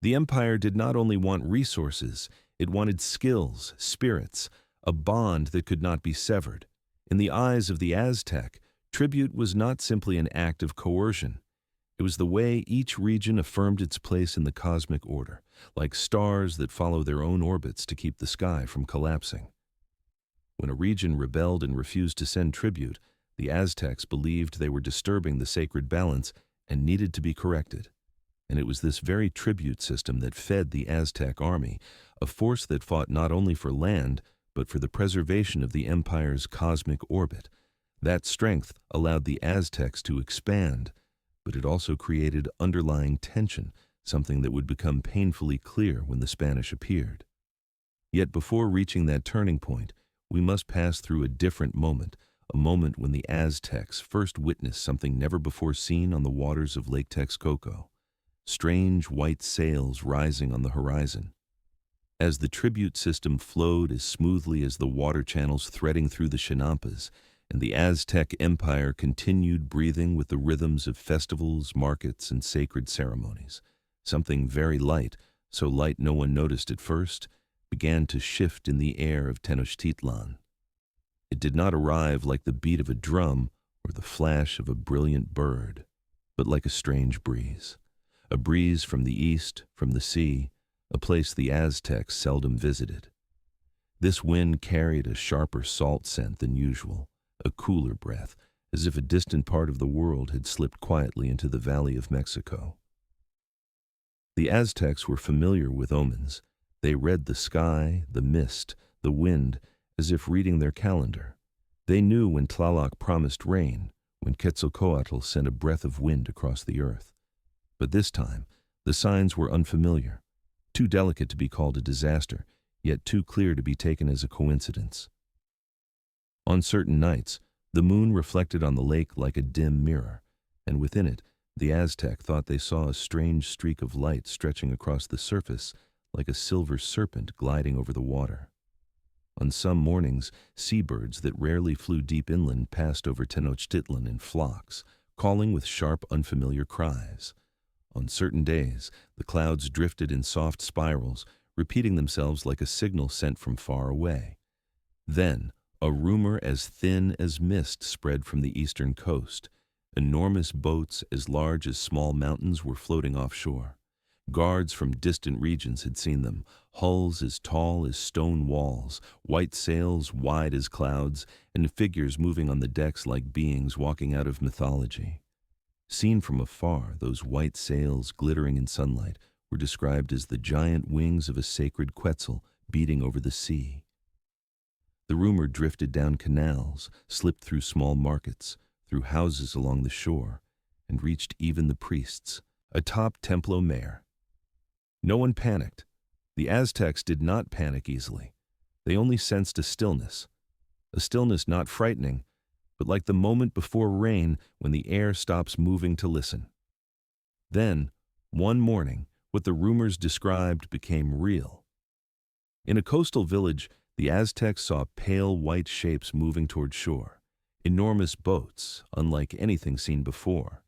The empire did not only want resources, it wanted skills, spirits, a bond that could not be severed. In the eyes of the Aztec, tribute was not simply an act of coercion. It was the way each region affirmed its place in the cosmic order, like stars that follow their own orbits to keep the sky from collapsing. When a region rebelled and refused to send tribute, the Aztecs believed they were disturbing the sacred balance and needed to be corrected. And it was this very tribute system that fed the Aztec army, a force that fought not only for land, but for the preservation of the empire's cosmic orbit. That strength allowed the Aztecs to expand, but it also created underlying tension, something that would become painfully clear when the Spanish appeared. Yet before reaching that turning point, we must pass through a different moment, a moment when the Aztecs first witnessed something never before seen on the waters of Lake Texcoco. Strange white sails rising on the horizon. As the tribute system flowed as smoothly as the water channels threading through the Chinampas, and the Aztec Empire continued breathing with the rhythms of festivals, markets, and sacred ceremonies, something very light, so light no one noticed at first, began to shift in the air of Tenochtitlan. It did not arrive like the beat of a drum or the flash of a brilliant bird, but like a strange breeze. A breeze from the east, from the sea, a place the Aztecs seldom visited. This wind carried a sharper salt scent than usual, a cooler breath, as if a distant part of the world had slipped quietly into the Valley of Mexico. The Aztecs were familiar with omens. They read the sky, the mist, the wind, as if reading their calendar. They knew when Tlaloc promised rain, when Quetzalcoatl sent a breath of wind across the earth. But this time, the signs were unfamiliar, too delicate to be called a disaster, yet too clear to be taken as a coincidence. On certain nights, the moon reflected on the lake like a dim mirror, and within it, the Aztec thought they saw a strange streak of light stretching across the surface like a silver serpent gliding over the water. On some mornings, seabirds that rarely flew deep inland passed over Tenochtitlan in flocks, calling with sharp, unfamiliar cries. On certain days, the clouds drifted in soft spirals, repeating themselves like a signal sent from far away. Then, a rumor as thin as mist spread from the eastern coast. Enormous boats as large as small mountains were floating offshore. Guards from distant regions had seen them, hulls as tall as stone walls, white sails wide as clouds, and figures moving on the decks like beings walking out of mythology. Seen from afar, those white sails glittering in sunlight were described as the giant wings of a sacred Quetzal beating over the sea. The rumor drifted down canals, slipped through small markets, through houses along the shore, and reached even the priests, atop Templo Mayor. No one panicked. The Aztecs did not panic easily. They only sensed a stillness not frightening, but like the moment before rain when the air stops moving to listen. Then, one morning, what the rumors described became real. In a coastal village, the Aztecs saw pale white shapes moving toward shore, enormous boats, unlike anything seen before,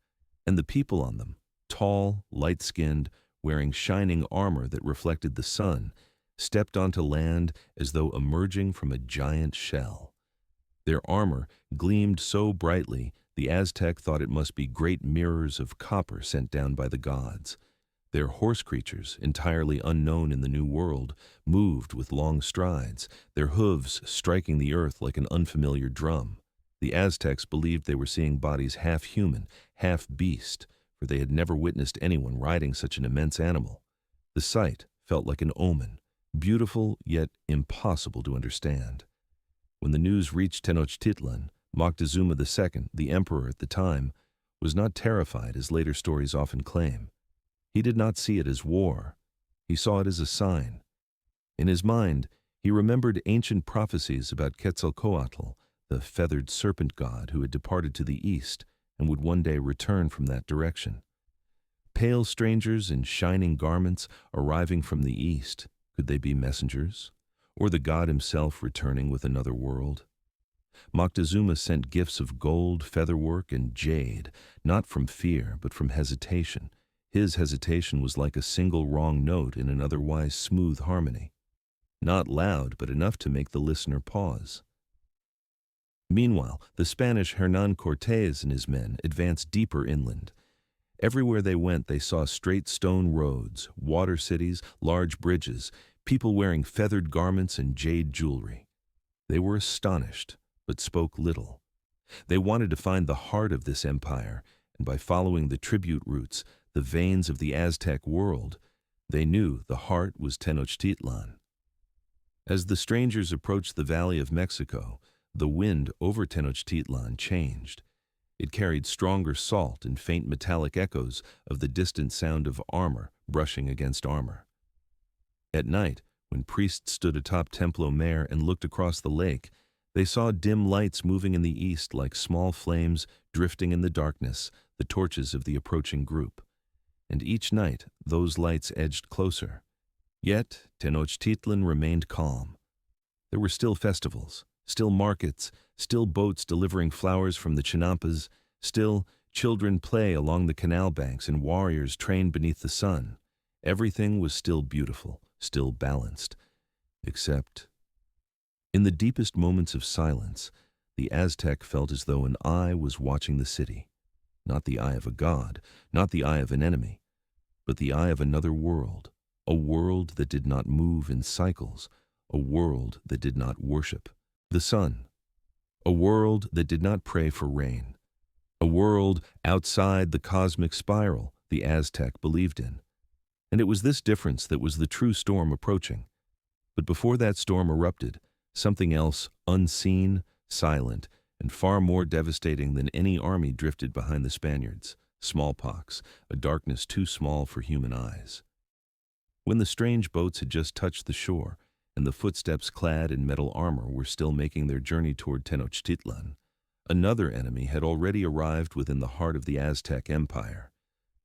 and the people on them, tall, light-skinned, wearing shining armor that reflected the sun, stepped onto land as though emerging from a giant shell. Their armor gleamed so brightly, the Aztec thought it must be great mirrors of copper sent down by the gods. Their horse creatures, entirely unknown in the New World, moved with long strides, their hooves striking the earth like an unfamiliar drum. The Aztecs believed they were seeing bodies half human, half beast, for they had never witnessed anyone riding such an immense animal. The sight felt like an omen, beautiful yet impossible to understand. When the news reached Tenochtitlan, Moctezuma II, the emperor at the time, was not terrified as later stories often claim. He did not see it as war. He saw it as a sign. In his mind, he remembered ancient prophecies about Quetzalcoatl, the feathered serpent god who had departed to the east and would one day return from that direction. Pale strangers in shining garments arriving from the east, could they be messengers? Or the god himself returning with another world? Moctezuma sent gifts of gold, featherwork, and jade, not from fear, but from hesitation. His hesitation was like a single wrong note in an otherwise smooth harmony. Not loud, but enough to make the listener pause. Meanwhile, the Spanish Hernán Cortés and his men advanced deeper inland. Everywhere they went, they saw straight stone roads, water cities, large bridges, people wearing feathered garments and jade jewelry. They were astonished, but spoke little. They wanted to find the heart of this empire, and by following the tribute routes, the veins of the Aztec world, they knew the heart was Tenochtitlan. As the strangers approached the Valley of Mexico, the wind over Tenochtitlan changed. It carried stronger salt and faint metallic echoes of the distant sound of armor brushing against armor. At night, when priests stood atop Templo Mayor and looked across the lake, they saw dim lights moving in the east like small flames drifting in the darkness, the torches of the approaching group. And each night, those lights edged closer. Yet, Tenochtitlan remained calm. There were still festivals, still markets, still boats delivering flowers from the Chinampas, still children play along the canal banks and warriors train beneath the sun. Everything was still beautiful, still balanced, except in the deepest moments of silence, the Aztec felt as though an eye was watching the city. Not the eye of a god, not the eye of an enemy, but the eye of another world, a world that did not move in cycles, a world that did not worship the sun, a world that did not pray for rain, a world outside the cosmic spiral the Aztec believed in. And it was this difference that was the true storm approaching. But before that storm erupted, something else unseen, silent, and far more devastating than any army drifted behind the Spaniards, smallpox, a darkness too small for human eyes. When the strange boats had just touched the shore, and the footsteps clad in metal armor were still making their journey toward Tenochtitlan, another enemy had already arrived within the heart of the Aztec Empire.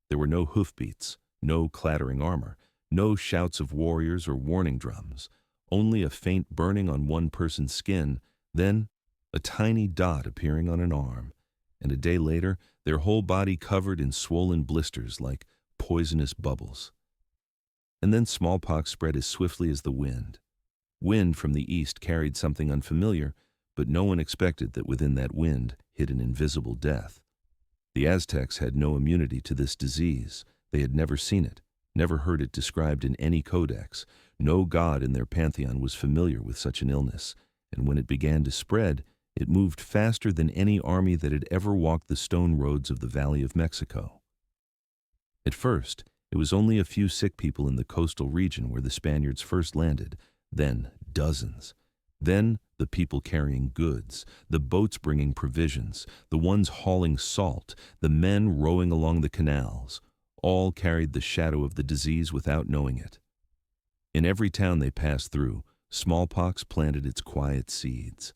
There were no hoofbeats, no clattering armor, no shouts of warriors or warning drums, only a faint burning on one person's skin, then a tiny dot appearing on an arm, and a day later, their whole body covered in swollen blisters like poisonous bubbles. And then smallpox spread as swiftly as the wind. Wind from the east carried something unfamiliar, but no one expected that within that wind hid an invisible death. The Aztecs had no immunity to this disease. They had never seen it, never heard it described in any codex. No god in their pantheon was familiar with such an illness, and when it began to spread, it moved faster than any army that had ever walked the stone roads of the Valley of Mexico. At first, it was only a few sick people in the coastal region where the Spaniards first landed, then dozens. Then the people carrying goods, the boats bringing provisions, the ones hauling salt, the men rowing along the canals, all carried the shadow of the disease without knowing it. In every town they passed through, smallpox planted its quiet seeds,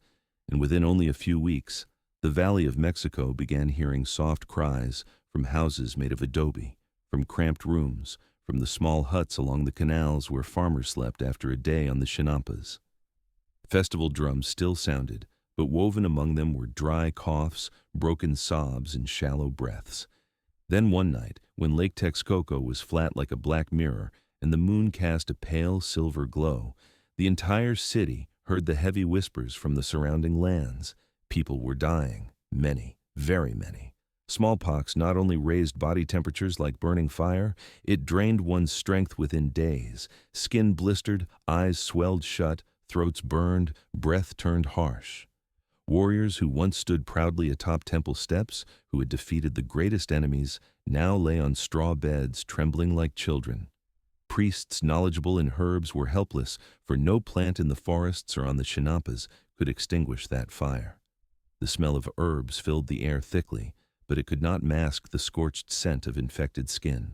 and within only a few weeks, the Valley of Mexico began hearing soft cries from houses made of adobe, from cramped rooms, from the small huts along the canals where farmers slept after a day on the Chinampas. Festival drums still sounded, but woven among them were dry coughs, broken sobs, and shallow breaths. Then one night, when Lake Texcoco was flat like a black mirror and the moon cast a pale silver glow, the entire city heard the heavy whispers from the surrounding lands. People were dying, many, very many. Smallpox not only raised body temperatures like burning fire, it drained one's strength within days. Skin blistered, eyes swelled shut, throats burned, breath turned harsh. Warriors who once stood proudly atop temple steps, who had defeated the greatest enemies, now lay on straw beds, trembling like children. Priests knowledgeable in herbs were helpless, for no plant in the forests or on the Chinampas could extinguish that fire. The smell of herbs filled the air thickly, but it could not mask the scorched scent of infected skin.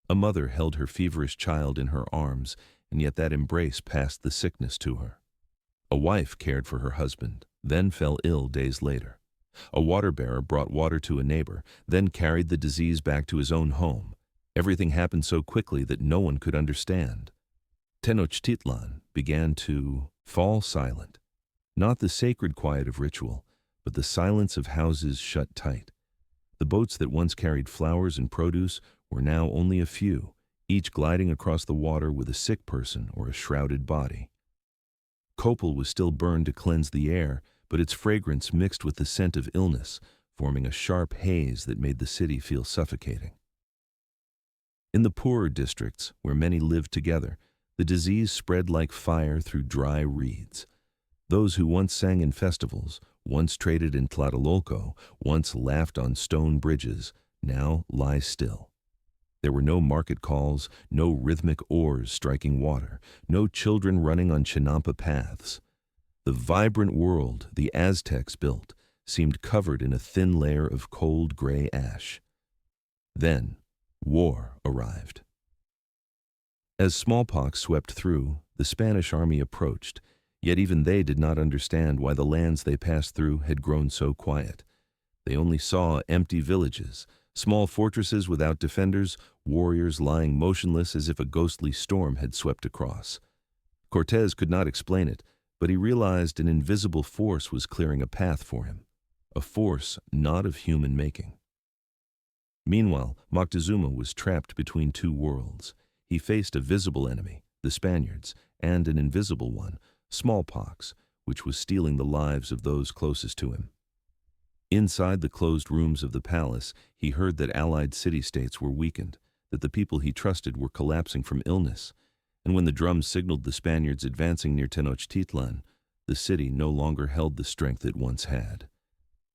A mother held her feverish child in her arms, and yet that embrace passed the sickness to her. A wife cared for her husband, then fell ill days later. A water-bearer brought water to a neighbor, then carried the disease back to his own home. Everything happened so quickly that no one could understand. Tenochtitlan began to fall silent, not the sacred quiet of ritual, but the silence of houses shut tight. The boats that once carried flowers and produce were now only a few, each gliding across the water with a sick person or a shrouded body. Copal was still burned to cleanse the air, but its fragrance mixed with the scent of illness, forming a sharp haze that made the city feel suffocating. In the poorer districts, where many lived together, the disease spread like fire through dry reeds. Those who once sang in festivals, once traded in Tlatelolco, once laughed on stone bridges, now lie still. There were no market calls, no rhythmic oars striking water, no children running on Chinampa paths. The vibrant world the Aztecs built seemed covered in a thin layer of cold gray ash. Then, war arrived. As smallpox swept through, the Spanish army approached, yet even they did not understand why the lands they passed through had grown so quiet. They only saw empty villages, small fortresses without defenders, warriors lying motionless as if a ghostly storm had swept across. Cortés could not explain it, but he realized an invisible force was clearing a path for him, a force not of human making. Meanwhile, Moctezuma was trapped between two worlds. He faced a visible enemy, the Spaniards, and an invisible one, smallpox, which was stealing the lives of those closest to him. Inside the closed rooms of the palace, he heard that allied city-states were weakened, that the people he trusted were collapsing from illness, and when the drums signaled the Spaniards advancing near Tenochtitlan, the city no longer held the strength it once had.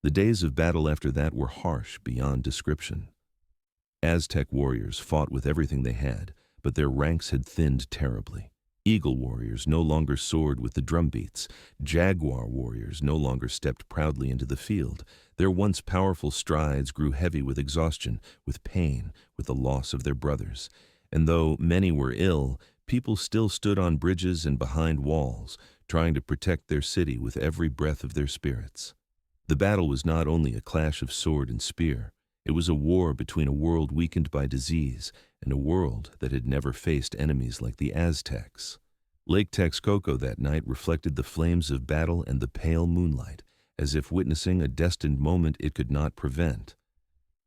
The days of battle after that were harsh beyond description. Aztec warriors fought with everything they had, but their ranks had thinned terribly. Eagle warriors no longer soared with the drumbeats. Jaguar warriors no longer stepped proudly into the field. Their once powerful strides grew heavy with exhaustion, with pain, with the loss of their brothers. And though many were ill, people still stood on bridges and behind walls, trying to protect their city with every breath of their spirits. The battle was not only a clash of sword and spear. It was a war between a world weakened by disease and a world that had never faced enemies like the Aztecs. Lake Texcoco that night reflected the flames of battle and the pale moonlight, as if witnessing a destined moment it could not prevent.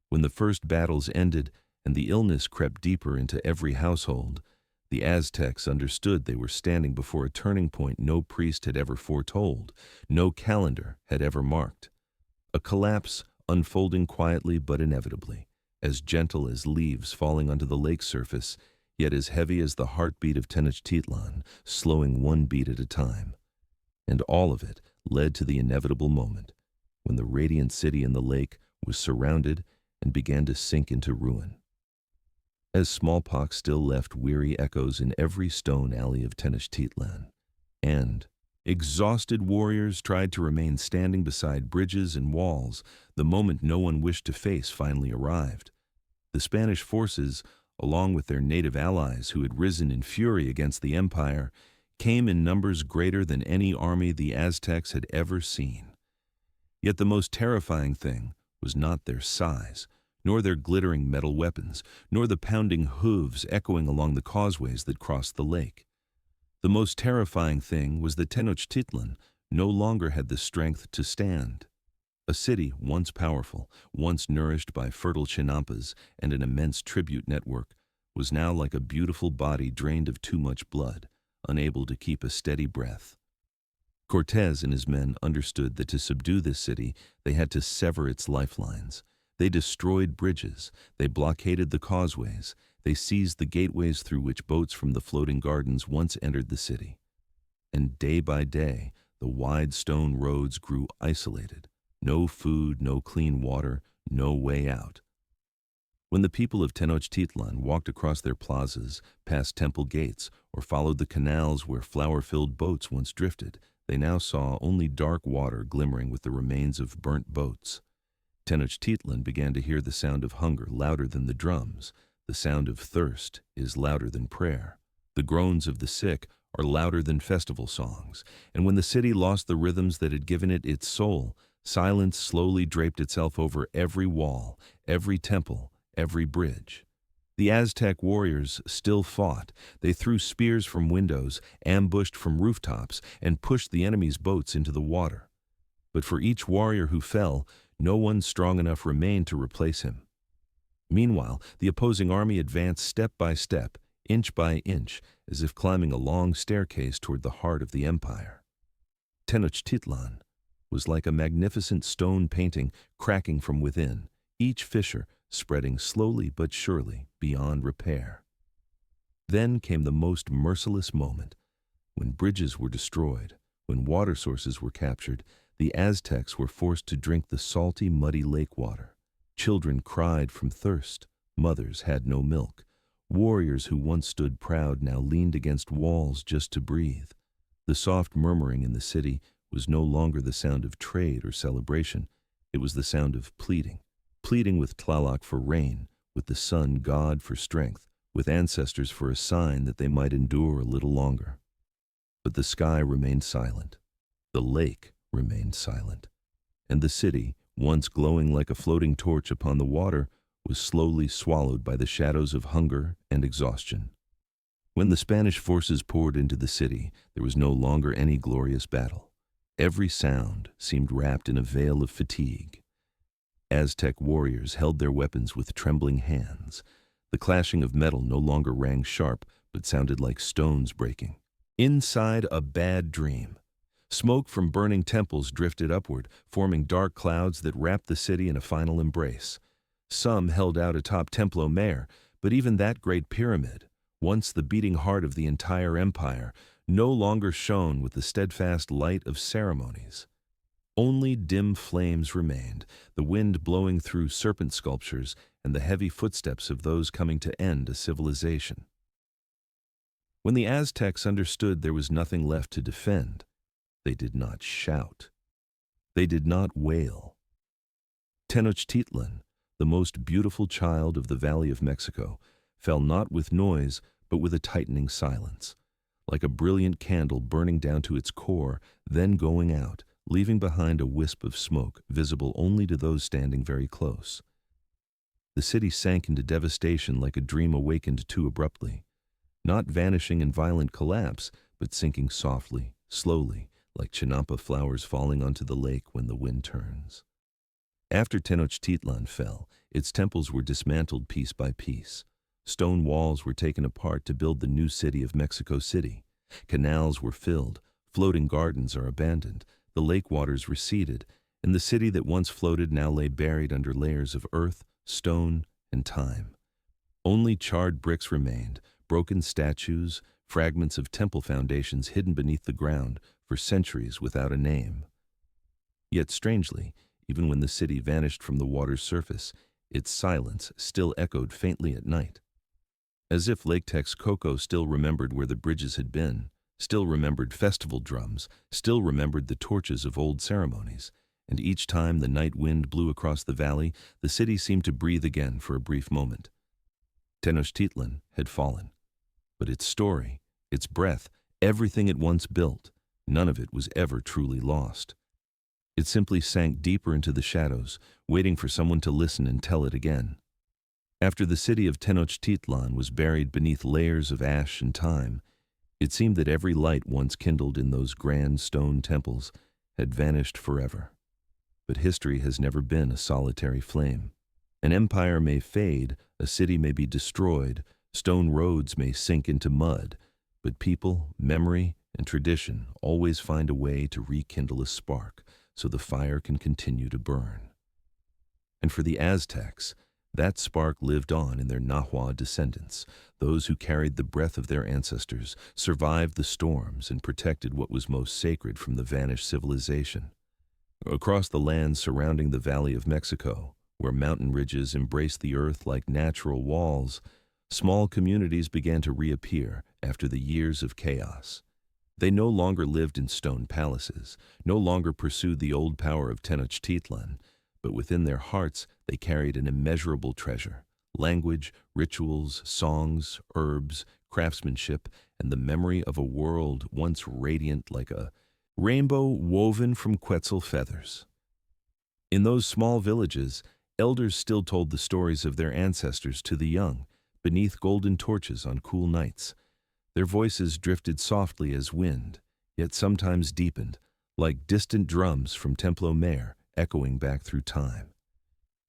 When the first battles ended and the illness crept deeper into every household, the Aztecs understood they were standing before a turning point no priest had ever foretold, no calendar had ever marked. A collapse unfolding quietly but inevitably, as gentle as leaves falling onto the lake surface, yet as heavy as the heartbeat of Tenochtitlan, slowing one beat at a time. And all of it led to the inevitable moment, when the radiant city in the lake was surrounded and began to sink into ruin. As Smallpox still left weary echoes in every stone alley of Tenochtitlan, and exhausted warriors tried to remain standing beside bridges and walls, the moment no one wished to face finally arrived. The Spanish forces, along with their native allies who had risen in fury against the empire, came in numbers greater than any army the Aztecs had ever seen. Yet the most terrifying thing was not their size, nor their glittering metal weapons, nor the pounding hooves echoing along the causeways that crossed the lake. The most terrifying thing was that Tenochtitlan no longer had the strength to stand. A city once powerful, once nourished by fertile Chinampas and an immense tribute network, was now like a beautiful body drained of too much blood, unable to keep a steady breath. Cortés and his men understood that to subdue this city, they had to sever its lifelines. They destroyed bridges, they blockaded the causeways, they seized the gateways through which boats from the floating gardens once entered the city. And day by day, the wide stone roads grew isolated. No food, no clean water, no way out. When the people of Tenochtitlan walked across their plazas, past temple gates, or followed the canals where flower-filled boats once drifted, they now saw only dark water glimmering with the remains of burnt boats. Tenochtitlan began to hear the sound of hunger louder than the drums. The sound of thirst is louder than prayer. The groans of the sick are louder than festival songs. And when the city lost the rhythms that had given it its soul, silence slowly draped itself over every wall, every temple, every bridge. The Aztec warriors still fought. They threw spears from windows, ambushed from rooftops, and pushed the enemy's boats into the water. But for each warrior who fell, no one strong enough remained to replace him. Meanwhile, the opposing army advanced step by step, inch by inch, as if climbing a long staircase toward the heart of the empire. Tenochtitlan was like a magnificent stone painting cracking from within, each fissure spreading slowly but surely beyond repair. Then came the most merciless moment. When bridges were destroyed, when water sources were captured, the Aztecs were forced to drink the salty, muddy lake water. Children cried from thirst. Mothers had no milk. Warriors who once stood proud now leaned against walls just to breathe. The soft murmuring in the city was no longer the sound of trade or celebration. It was the sound of pleading. Pleading with Tlaloc for rain, with the sun god for strength, with ancestors for a sign that they might endure a little longer. But the sky remained silent. The lake remained silent. And the city, once glowing like a floating torch upon the water, was slowly swallowed by the shadows of hunger and exhaustion. When the Spanish forces poured into the city, there was no longer any glorious battle. Every sound seemed wrapped in a veil of fatigue. Aztec warriors held their weapons with trembling hands. The clashing of metal no longer rang sharp, but sounded like stones breaking. Inside, a bad dream. Smoke from burning temples drifted upward, forming dark clouds that wrapped the city in a final embrace. Some held out atop Templo Mayor, but even that great pyramid, once the beating heart of the entire empire, no longer shone with the steadfast light of ceremonies. Only dim flames remained, the wind blowing through serpent sculptures and the heavy footsteps of those coming to end a civilization. When the Aztecs understood there was nothing left to defend, they did not shout. They did not wail. Tenochtitlan, the most beautiful child of the Valley of Mexico, fell not with noise, but with a tightening silence, like a brilliant candle burning down to its core, then going out, leaving behind a wisp of smoke visible only to those standing very close. The city sank into devastation like a dream awakened too abruptly, not vanishing in violent collapse, but sinking softly, slowly, like Chinampa flowers falling onto the lake when the wind turns. After Tenochtitlan fell, its temples were dismantled piece by piece. Stone walls were taken apart to build the new city of Mexico City. Canals were filled, floating gardens are abandoned, the lake waters receded, and the city that once floated now lay buried under layers of earth, stone, and time. Only charred bricks remained, broken statues, fragments of temple foundations hidden beneath the ground for centuries without a name. Yet strangely, even when the city vanished from the water's surface, its silence still echoed faintly at night. As if Lake Texcoco still remembered where the bridges had been, still remembered festival drums, still remembered the torches of old ceremonies, and each time the night wind blew across the valley, the city seemed to breathe again for a brief moment. Tenochtitlan had fallen, but its story, its breath, everything it once built, none of it was ever truly lost. It simply sank deeper into the shadows, waiting for someone to listen and tell it again. After the city of Tenochtitlan was buried beneath layers of ash and time, it seemed that every light once kindled in those grand stone temples had vanished forever. But history has never been a solitary flame. An empire may fade, a city may be destroyed, stone roads may sink into mud, but people, memory, and tradition always find a way to rekindle a spark so the fire can continue to burn. And for the Aztecs, that spark lived on in their Nahua descendants, those who carried the breath of their ancestors, survived the storms, and protected what was most sacred from the vanished civilization. Across the lands surrounding the Valley of Mexico, where mountain ridges embraced the earth like natural walls, small communities began to reappear after the years of chaos. They no longer lived in stone palaces, no longer pursued the old power of Tenochtitlan, but within their hearts they carried an immeasurable treasure: language, rituals, songs, herbs, craftsmanship, and the memory of a world once radiant like a rainbow woven from Quetzal feathers. In those small villages, elders still told the stories of their ancestors to the young, beneath golden torches on cool nights. Their voices drifted softly as wind, yet sometimes deepened, like distant drums from Templo echoing back through time.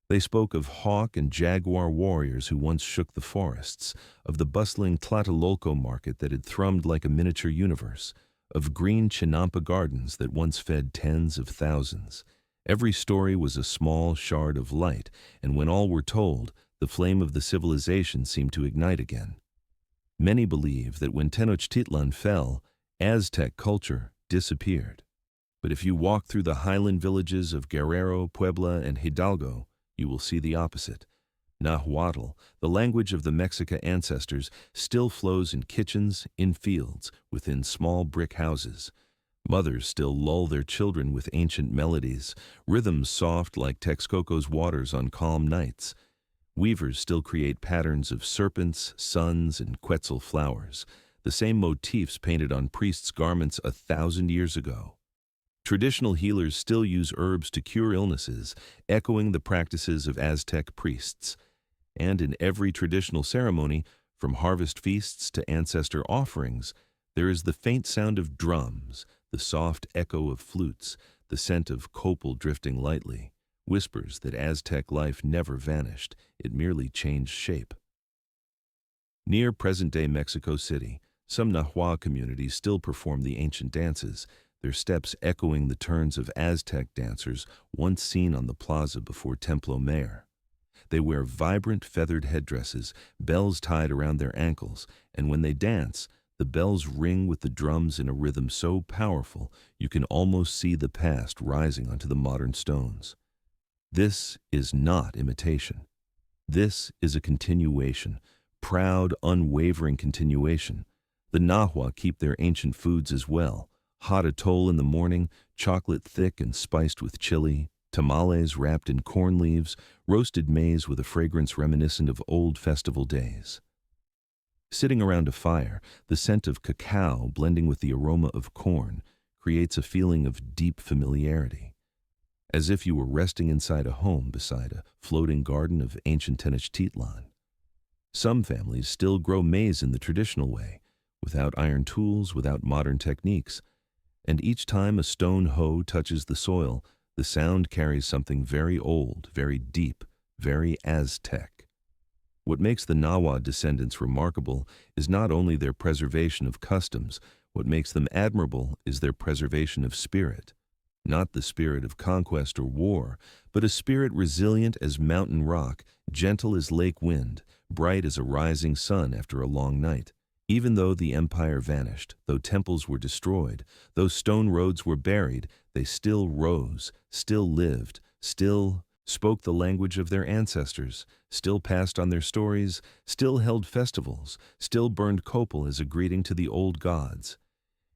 They spoke of hawk and jaguar warriors who once shook the forests, of the bustling Tlatelolco market that had thrummed like a miniature universe, of green Chinampa gardens that once fed tens of thousands. Every story was a small shard of light, and when all were told, the flame of the civilization seemed to ignite again. Many believe that when Tenochtitlan fell, Aztec culture disappeared. But if you walk through the highland villages of Guerrero, Puebla, and Hidalgo, you will see the opposite. Nahuatl, the language of the Mexica ancestors, still flows in kitchens, in fields, within small brick houses. Mothers still lull their children with ancient melodies, rhythms soft like Texcoco's waters on calm nights. Weavers still create patterns of serpents, suns, and Quetzal flowers, the same motifs painted on priests' garments 1,000 years ago. Traditional healers still use herbs to cure illnesses, echoing the practices of Aztec priests. And in every traditional ceremony, from harvest feasts to ancestor offerings, there is the faint sound of drums, the soft echo of flutes, the scent of copal drifting lightly, whispers that Aztec life never vanished, it merely changed shape. Near present-day Mexico City, some Nahua communities still perform the ancient dances, their steps echoing the turns of Aztec dancers once seen on the plaza before Templo. They wear vibrant feathered headdresses, bells tied around their ankles, and when they dance, the bells ring with the drums in a rhythm so powerful you can almost see the past rising onto the modern stones. This is not imitation. This is a continuation, proud, unwavering continuation. The Nahua keep their ancient foods as well: hot atole in the morning, chocolate thick and spiced with chili, tamales wrapped in corn leaves, roasted maize with a fragrance reminiscent of old festival days. Sitting around a fire, the scent of cacao blending with the aroma of corn creates a feeling of deep familiarity, as if you were resting inside a home beside a floating garden of ancient Tenochtitlan. Some families still grow maize in the traditional way, without iron tools, without modern techniques. And each time a stone hoe touches the soil, the sound carries something very old, very deep, very Aztec. What makes the Nahua descendants remarkable is not only their preservation of customs, what makes them admirable is their preservation of spirit. Not the spirit of conquest or war, but a spirit resilient as mountain rock, gentle as lake wind, bright as a rising sun after a long night. Even though the empire vanished, though temples were destroyed, though stone roads were buried, they still rose, still lived, still spoke the language of their ancestors, still passed on their stories, still held festivals, still burned copal as a greeting to the old gods.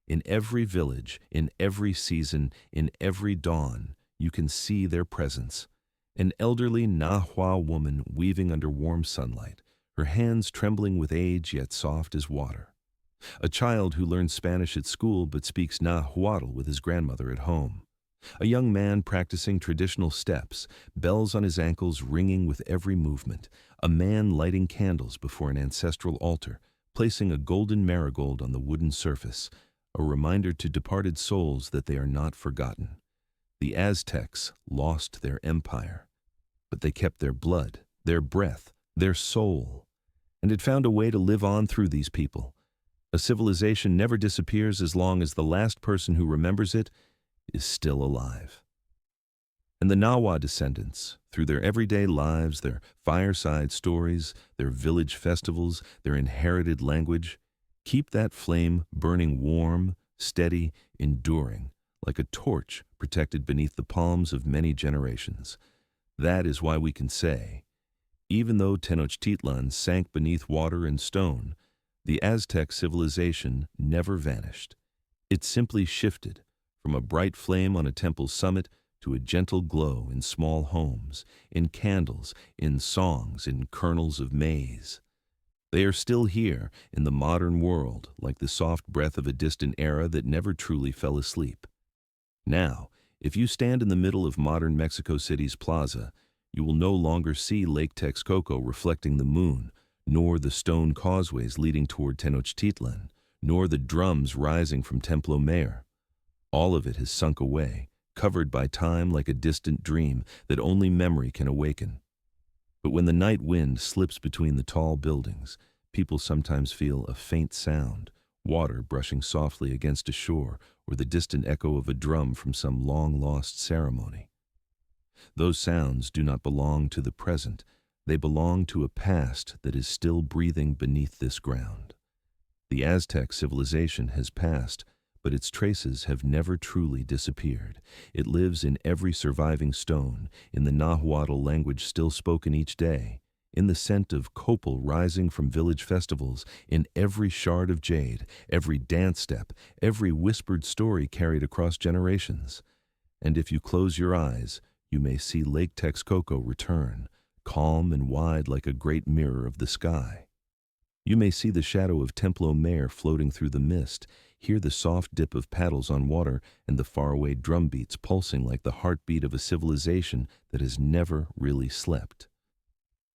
In every village, in every season, in every dawn, you can see their presence. An elderly Nahua woman weaving under warm sunlight, her hands trembling with age yet soft as water. A child who learns Spanish at school but speaks Nahuatl with his grandmother at home. A young man practicing traditional steps, bells on his ankles ringing with every movement. A man lighting candles before an ancestral altar, placing a golden marigold on the wooden surface, a reminder to departed souls that they are not forgotten. The Aztecs lost their empire, but they kept their blood, their breath, their soul, and it found a way to live on through these people. A civilization never disappears as long as the last person who remembers it is still alive. And the Nahua descendants, through their everyday lives, their fireside stories, their village festivals, their inherited language, keep that flame burning warm, steady, enduring, like a torch protected beneath the palms of many generations. That is why we can say, even though Tenochtitlan sank beneath water and stone, the Aztec civilization never vanished. It simply shifted from a bright flame on a temple's summit to a gentle glow in small homes, in candles, in songs, in kernels of maize. They are still here in the modern world, like the soft breath of a distant era that never truly fell asleep. Now, if you stand in the middle of modern Mexico City's plaza, you will no longer see Lake Texcoco reflecting the moon, nor the stone causeways leading toward Tenochtitlan, nor the drums rising from Templo Mayor. All of it has sunk away, covered by time like a distant dream that only memory can awaken. But when the night wind slips between the tall buildings, people sometimes feel a faint sound, water brushing softly against a shore, or the distant echo of a drum from some long-lost ceremony. Those sounds do not belong to the present. They belong to a past that is still breathing beneath this ground. The Aztec civilization has passed, but its traces have never truly disappeared. It lives in every surviving stone, in the Nahuatl language still spoken each day, in the scent of copal rising from village festivals, in every shard of jade, every dance step, every whispered story carried across generations. And if you close your eyes, you may see Lake Texcoco return, calm and wide like a great mirror of the sky. You may see the shadow of Templo Mayor floating through the mist, hear the soft dip of paddles on water and the faraway drum beats pulsing like the heartbeat of a civilization that has never really slept.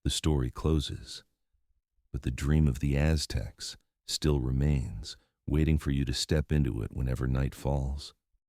The story closes, but the dream of the Aztecs still remains, waiting for you to step into it whenever night falls.